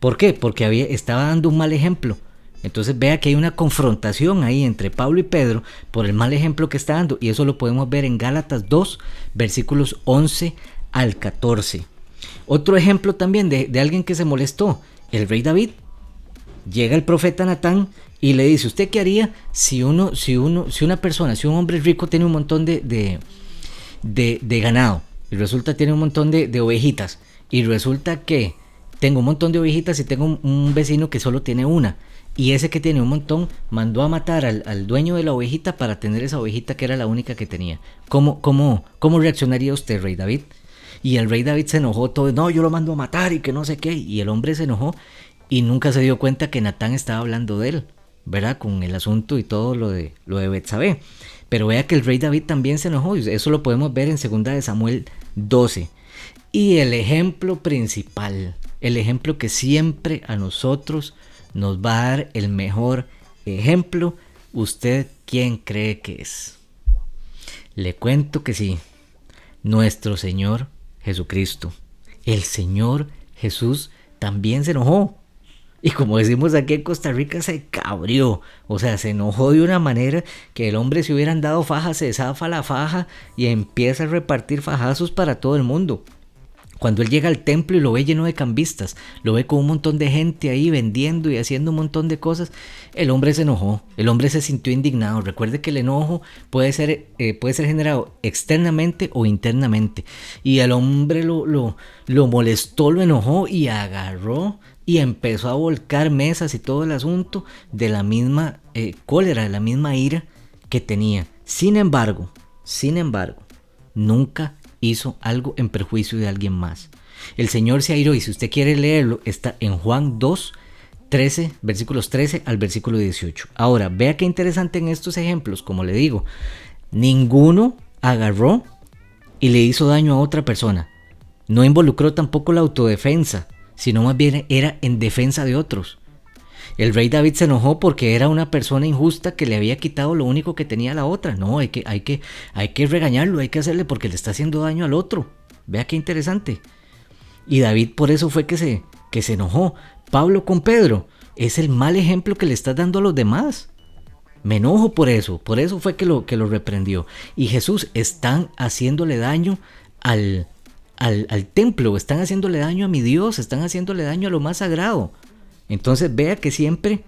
¿Por qué? Porque estaba dando un mal ejemplo. Entonces vea que hay una confrontación ahí entre Pablo y Pedro por el mal ejemplo que está dando. Y eso lo podemos ver en Gálatas 2, versículos 11 al 14. Otro ejemplo también de alguien que se molestó, el rey David. Llega el profeta Natán y le dice, ¿usted qué haría si un hombre rico tiene un montón de ganado? Y resulta que tiene un montón de ovejitas. Y resulta que tengo un montón de ovejitas y tengo un vecino que solo tiene una. Y ese que tiene un montón mandó a matar al dueño de la ovejita para tener esa ovejita que era la única que tenía. ¿Cómo reaccionaría usted, rey David? Y el rey David se enojó todo. No, yo lo mando a matar y que no sé qué. Y el hombre se enojó y nunca se dio cuenta que Natán estaba hablando de él, ¿verdad? Con el asunto y todo lo de Betsabé. Pero vea que el rey David también se enojó. Y eso lo podemos ver en 2 de Samuel 12. Y el ejemplo principal, el ejemplo que siempre a nosotros nos va a dar el mejor ejemplo, ¿usted quién cree que es? Le cuento que sí, nuestro Señor Jesucristo. El Señor Jesús también se enojó. Y como decimos aquí en Costa Rica, se cabrió. O sea, se enojó de una manera que el hombre, si hubieran dado faja, se zafa la faja y empieza a repartir fajazos para todo el mundo. Cuando él llega al templo y lo ve lleno de cambistas, lo ve con un montón de gente ahí vendiendo y haciendo un montón de cosas, el hombre se enojó, el hombre se sintió indignado. Recuerde que el enojo puede ser generado externamente o internamente. Y el hombre lo molestó, lo enojó y agarró y empezó a volcar mesas y todo el asunto de la misma cólera, de la misma ira que tenía. Sin embargo, nunca hizo algo en perjuicio de alguien más. El Señor se airó, y si usted quiere leerlo, está en Juan 2, 13, versículos 13 al versículo 18. Ahora, vea qué interesante en estos ejemplos, como le digo, ninguno agarró y le hizo daño a otra persona. No involucró tampoco la autodefensa, sino más bien era en defensa de otros. El rey David se enojó porque era una persona injusta que le había quitado lo único que tenía a la otra. No, hay que regañarlo, hay que hacerle porque le está haciendo daño al otro. Vea qué interesante. Y David por eso fue que se enojó. Pablo con Pedro es el mal ejemplo que le está dando a los demás. Me enojo por eso fue que lo reprendió. Y Jesús, están haciéndole daño al templo, están haciéndole daño a mi Dios, están haciéndole daño a lo más sagrado. Entonces vea que siempre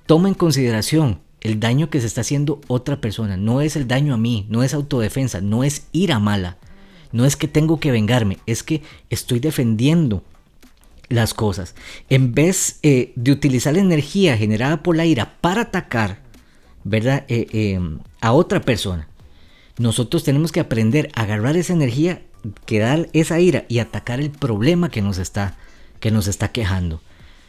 toma en consideración el daño que se está haciendo otra persona. No es el daño a mí, no es autodefensa, no es ira mala, no es que tengo que vengarme, es que estoy defendiendo las cosas. En vez de utilizar la energía generada por la ira para atacar, ¿verdad? A otra persona, nosotros tenemos que aprender a agarrar esa energía que da esa ira y atacar el problema que nos está quejando.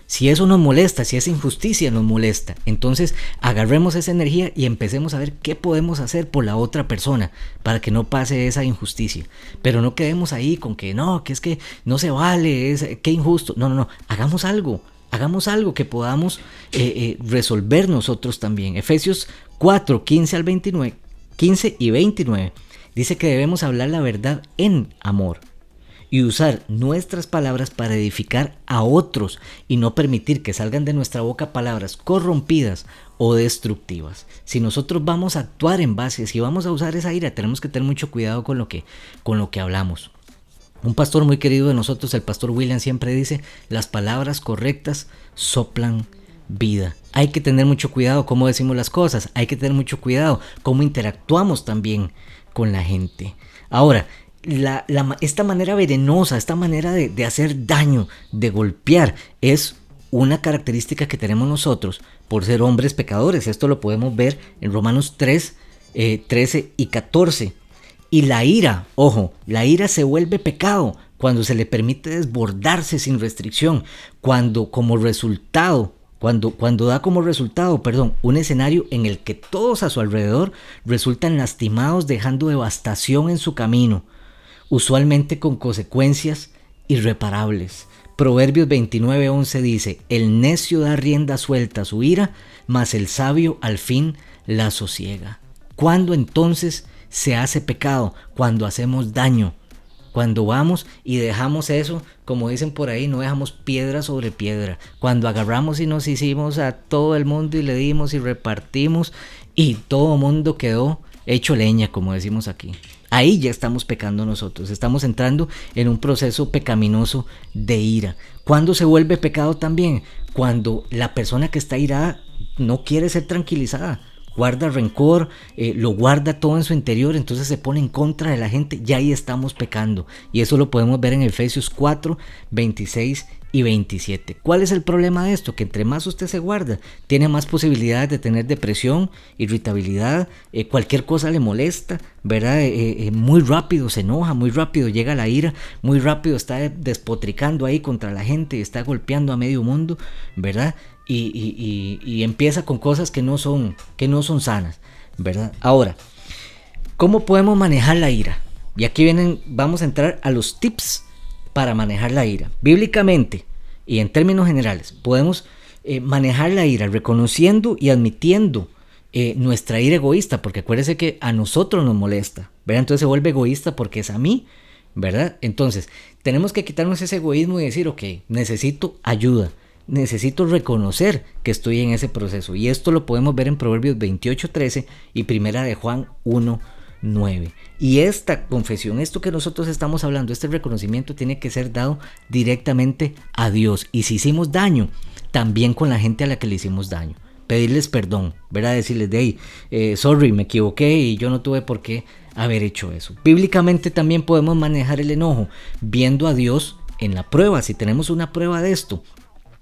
Si eso nos molesta, si esa injusticia nos molesta, entonces agarremos esa energía y empecemos a ver qué podemos hacer por la otra persona para que no pase esa injusticia. Pero no quedemos ahí con que no, que es que no se vale, qué injusto. No, hagamos algo que podamos resolver nosotros también. Efesios 4, 15 y 29 dice que debemos hablar la verdad en amor y usar nuestras palabras para edificar a otros y no permitir que salgan de nuestra boca palabras corrompidas o destructivas. Si nosotros vamos a actuar en base, si vamos a usar esa ira, tenemos que tener mucho cuidado con lo que hablamos. Un pastor muy querido de nosotros, el pastor William, siempre dice: las palabras correctas soplan vida. Hay que tener mucho cuidado cómo decimos las cosas, hay que tener mucho cuidado cómo interactuamos también con la gente. Ahora, esta manera venenosa, esta manera de hacer daño, de golpear, es una característica que tenemos nosotros por ser hombres pecadores. Esto lo podemos ver en Romanos 3, 13 y 14. Y la ira, ojo, la ira se vuelve pecado cuando se le permite desbordarse sin restricción, cuando da como resultado, un escenario en el que todos a su alrededor resultan lastimados, dejando devastación en su camino, usualmente con consecuencias irreparables. Proverbios 29:11 dice: el necio da rienda suelta a su ira, mas el sabio al fin la sosiega. ¿Cuándo entonces se hace pecado? Cuando hacemos daño, cuando vamos y dejamos eso, como dicen por ahí, no dejamos piedra sobre piedra, cuando agarramos y nos hicimos a todo el mundo y le dimos y repartimos y todo el mundo quedó hecho leña, como decimos aquí. Ahí ya estamos pecando nosotros, estamos entrando en un proceso pecaminoso de ira. ¿Cuándo se vuelve pecado también? Cuando la persona que está irada no quiere ser tranquilizada, guarda rencor, lo guarda todo en su interior, entonces se pone en contra de la gente, ya ahí estamos pecando. Y eso lo podemos ver en Efesios 4, 26 y 27. ¿Cuál es el problema de esto? Que entre más usted se guarda, tiene más posibilidades de tener depresión, irritabilidad, cualquier cosa le molesta, ¿verdad? Muy rápido se enoja, muy rápido llega la ira, muy rápido está despotricando ahí contra la gente, está golpeando a medio mundo, ¿verdad? Y empieza con cosas que no son sanas, ¿verdad? Ahora, ¿cómo podemos manejar la ira? Y aquí vamos a entrar a los tips para manejar la ira. Bíblicamente y en términos generales, podemos manejar la ira reconociendo y admitiendo nuestra ira egoísta, porque acuérdese que a nosotros nos molesta, ¿verdad? Entonces se vuelve egoísta porque es a mí, ¿verdad? Entonces, tenemos que quitarnos ese egoísmo y decir: ok, necesito ayuda. Necesito reconocer que estoy en ese proceso. Y esto lo podemos ver en Proverbios 28:13 y Primera de Juan 1:9. Y esta confesión, esto que nosotros estamos hablando, este reconocimiento tiene que ser dado directamente a Dios. Y si hicimos daño, también con la gente a la que le hicimos daño. Pedirles perdón, ¿verdad? Decirles: sorry, me equivoqué y yo no tuve por qué haber hecho eso. Bíblicamente también podemos manejar el enojo viendo a Dios en la prueba. Si tenemos una prueba de esto,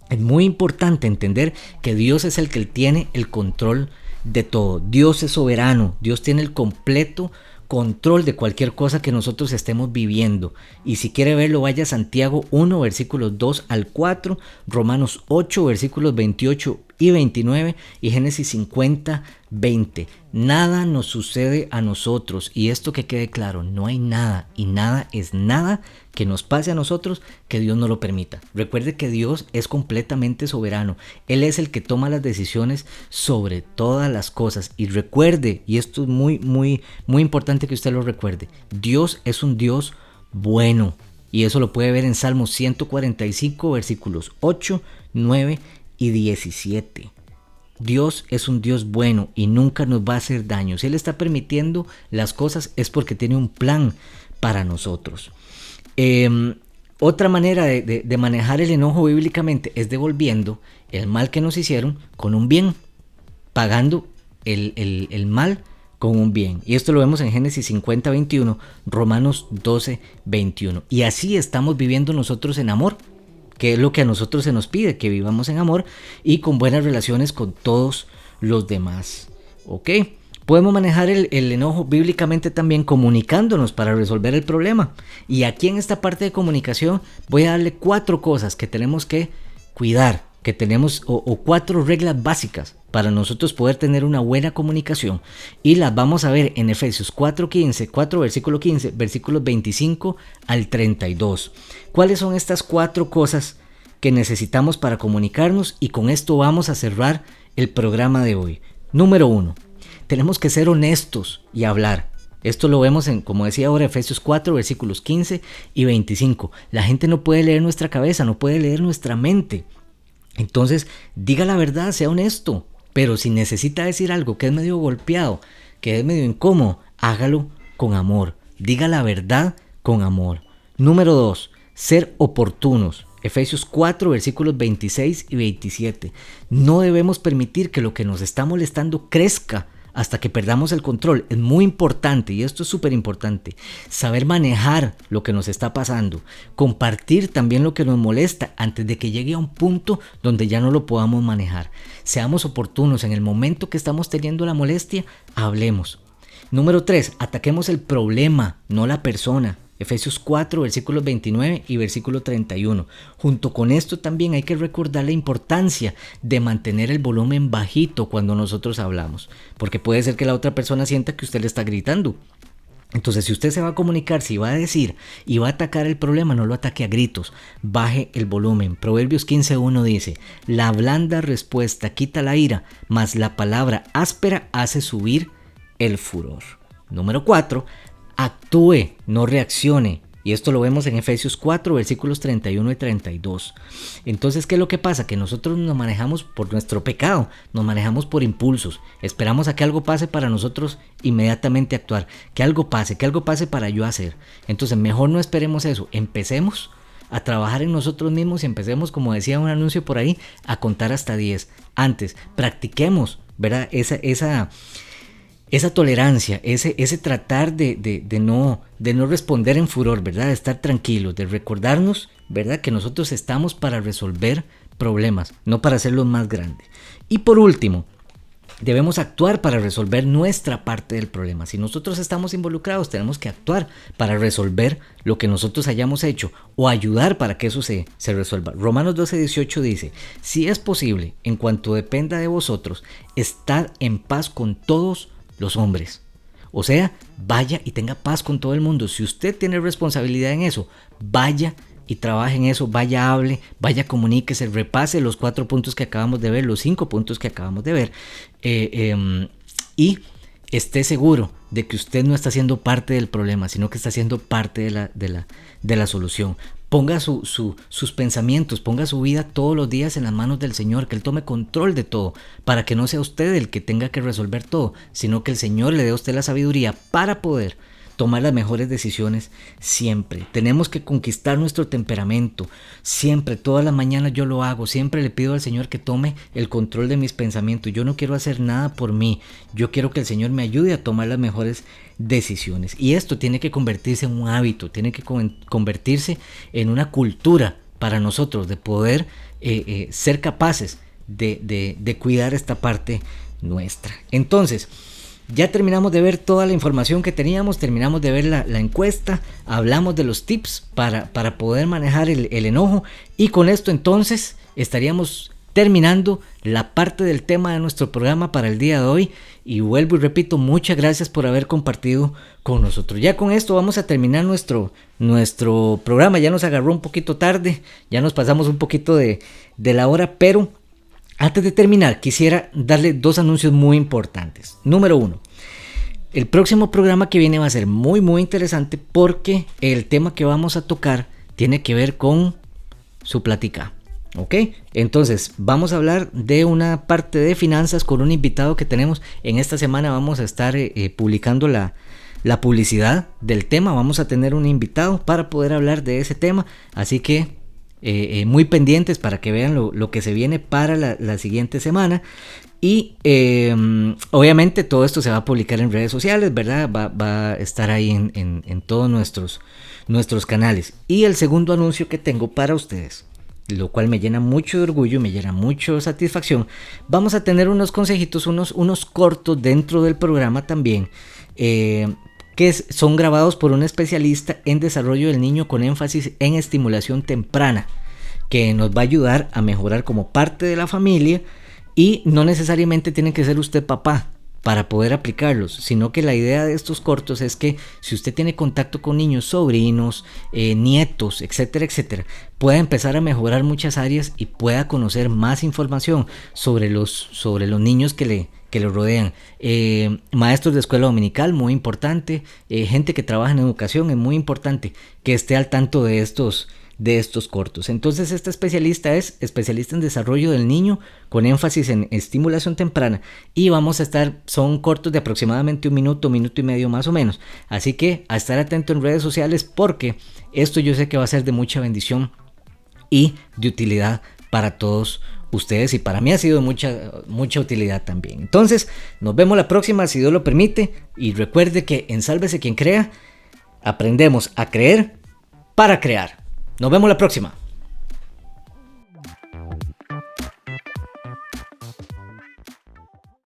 es muy importante entender que Dios es el que tiene el control de todo. Dios es soberano, Dios tiene el completo control de cualquier cosa que nosotros estemos viviendo. Y si quiere verlo, vaya a Santiago 1, versículos 2 al 4, Romanos 8, versículos 28 y 29 y Génesis 50, 20. Nada nos sucede a nosotros, y esto que quede claro, no hay nada, y nada es nada que nos pase a nosotros que Dios no lo permita. Recuerde que Dios es completamente soberano. Él es el que toma las decisiones sobre todas las cosas. Y recuerde, y esto es muy, muy, muy importante que usted lo recuerde, Dios es un Dios bueno. Y eso lo puede ver en Salmos 145, versículos 8, 9 y 17. Dios es un Dios bueno y nunca nos va a hacer daño. Si Él está permitiendo las cosas es porque tiene un plan para nosotros. Otra manera de manejar el enojo bíblicamente es devolviendo el mal que nos hicieron con un bien, pagando el mal con un bien. Y esto lo vemos en Génesis 50, 21, Romanos 12, 21. Y así estamos viviendo nosotros en amor, que es lo que a nosotros se nos pide, que vivamos en amor y con buenas relaciones con todos los demás. ¿Ok? Podemos manejar el enojo bíblicamente también comunicándonos para resolver el problema. Y aquí en esta parte de comunicación voy a darle 4 cosas que tenemos que cuidar, que tenemos, o 4 reglas básicas para nosotros poder tener una buena comunicación. Y las vamos a ver en Efesios 4:15, 4 versículo 15, versículos 25 al 32. ¿Cuáles son estas 4 cosas que necesitamos para comunicarnos? Y con esto vamos a cerrar el programa de hoy. Número 1. Tenemos que ser honestos y hablar. Esto lo vemos en, como decía ahora, Efesios 4, versículos 15 y 25. La gente no puede leer nuestra cabeza, no puede leer nuestra mente. Entonces, diga la verdad, sea honesto. Pero si necesita decir algo que es medio golpeado, que es medio incómodo, hágalo con amor. Diga la verdad con amor. Número 2. Ser oportunos. Efesios 4, versículos 26 y 27. No debemos permitir que lo que nos está molestando crezca hasta que perdamos el control. Es muy importante, y esto es súper importante, saber manejar lo que nos está pasando, compartir también lo que nos molesta antes de que llegue a un punto donde ya no lo podamos manejar. Seamos oportunos, en el momento que estamos teniendo la molestia, hablemos. Número 3, ataquemos el problema, no la persona. Efesios 4, versículos 29 y versículo 31. Junto con esto también hay que recordar la importancia de mantener el volumen bajito cuando nosotros hablamos, porque puede ser que la otra persona sienta que usted le está gritando. Entonces, si usted se va a comunicar, si va a decir y va a atacar el problema, no lo ataque a gritos, baje el volumen. Proverbios 15:1 dice: la blanda respuesta quita la ira, mas la palabra áspera hace subir el furor. Número 4. Actúe, no reaccione. Y esto lo vemos en Efesios 4, versículos 31 y 32. Entonces, ¿qué es lo que pasa? Que nosotros nos manejamos por nuestro pecado, nos manejamos por impulsos. Esperamos a que algo pase para nosotros inmediatamente actuar. Que algo pase para yo hacer. Entonces, mejor no esperemos eso. Empecemos a trabajar en nosotros mismos y empecemos, como decía un anuncio por ahí, a contar hasta 10. Antes, practiquemos, ¿verdad? Esa tolerancia, ese tratar de no responder en furor, ¿verdad? De estar tranquilos, de recordarnos, ¿verdad? Que nosotros estamos para resolver problemas, no para hacerlos más grandes. Y por último, debemos actuar para resolver nuestra parte del problema. Si nosotros estamos involucrados, tenemos que actuar para resolver lo que nosotros hayamos hecho o ayudar para que eso se resuelva. Romanos 12:18 dice: si es posible, en cuanto dependa de vosotros, estad en paz con todos los hombres. O sea, vaya y tenga paz con todo el mundo. Si usted tiene responsabilidad en eso, vaya y trabaje en eso, vaya, hable, vaya, comuníquese, repase los 4 puntos que acabamos de ver, los 5 puntos que acabamos de ver, y esté seguro de que usted no está siendo parte del problema, sino que está siendo parte de la solución. Ponga sus pensamientos, ponga su vida todos los días en las manos del Señor, que Él tome control de todo, para que no sea usted el que tenga que resolver todo, sino que el Señor le dé a usted la sabiduría para poder tomar las mejores decisiones siempre. Tenemos que conquistar nuestro temperamento, siempre, todas las mañanas yo lo hago, siempre le pido al Señor que tome el control de mis pensamientos. Yo no quiero hacer nada por mí, yo quiero que el Señor me ayude a tomar las mejores decisiones. Y esto tiene que convertirse en un hábito, tiene que convertirse en una cultura para nosotros de poder ser capaces de cuidar esta parte nuestra. Entonces, ya terminamos de ver toda la información que teníamos, terminamos de ver la encuesta, hablamos de los tips para poder manejar el enojo, y con esto entonces estaríamos terminando la parte del tema de nuestro programa para el día de hoy. Y vuelvo y repito, muchas gracias por haber compartido con nosotros. Ya con esto vamos a terminar nuestro programa. Ya nos agarró un poquito tarde, ya nos pasamos un poquito de la hora, pero antes de terminar quisiera darle 2 anuncios muy importantes. Número 1, el próximo programa que viene va a ser muy muy interesante porque el tema que vamos a tocar tiene que ver con su plática. Ok, entonces vamos a hablar de una parte de finanzas con un invitado que tenemos. En esta semana vamos a estar publicando la publicidad del tema. Vamos a tener un invitado para poder hablar de ese tema, así que muy pendientes para que vean lo que se viene para la siguiente semana. Y obviamente todo esto se va a publicar en redes sociales, ¿verdad? Va a estar ahí en todos nuestros canales. Y el segundo anuncio que tengo para ustedes, lo cual me llena mucho de orgullo, me llena mucho de satisfacción. Vamos a tener unos consejitos, unos cortos dentro del programa también, que son grabados por un especialista en desarrollo del niño con énfasis en estimulación temprana, que nos va a ayudar a mejorar como parte de la familia. Y no necesariamente tiene que ser usted papá para poder aplicarlos, sino que la idea de estos cortos es que si usted tiene contacto con niños, sobrinos, nietos, etcétera, etcétera, pueda empezar a mejorar muchas áreas y pueda conocer más información sobre los niños que lo rodean. Maestros de escuela dominical, muy importante. Gente que trabaja en educación, es muy importante que esté al tanto de estos cortos. Entonces este especialista es especialista en desarrollo del niño con énfasis en estimulación temprana, y son cortos de aproximadamente 1 minuto, 1 minuto y medio más o menos, así que a estar atento en redes sociales porque esto yo sé que va a ser de mucha bendición y de utilidad para todos ustedes, y para mí ha sido mucha utilidad también. Entonces nos vemos la próxima si Dios lo permite, y recuerde que en Sálvese Quien Crea aprendemos a creer para crear. Nos vemos la próxima.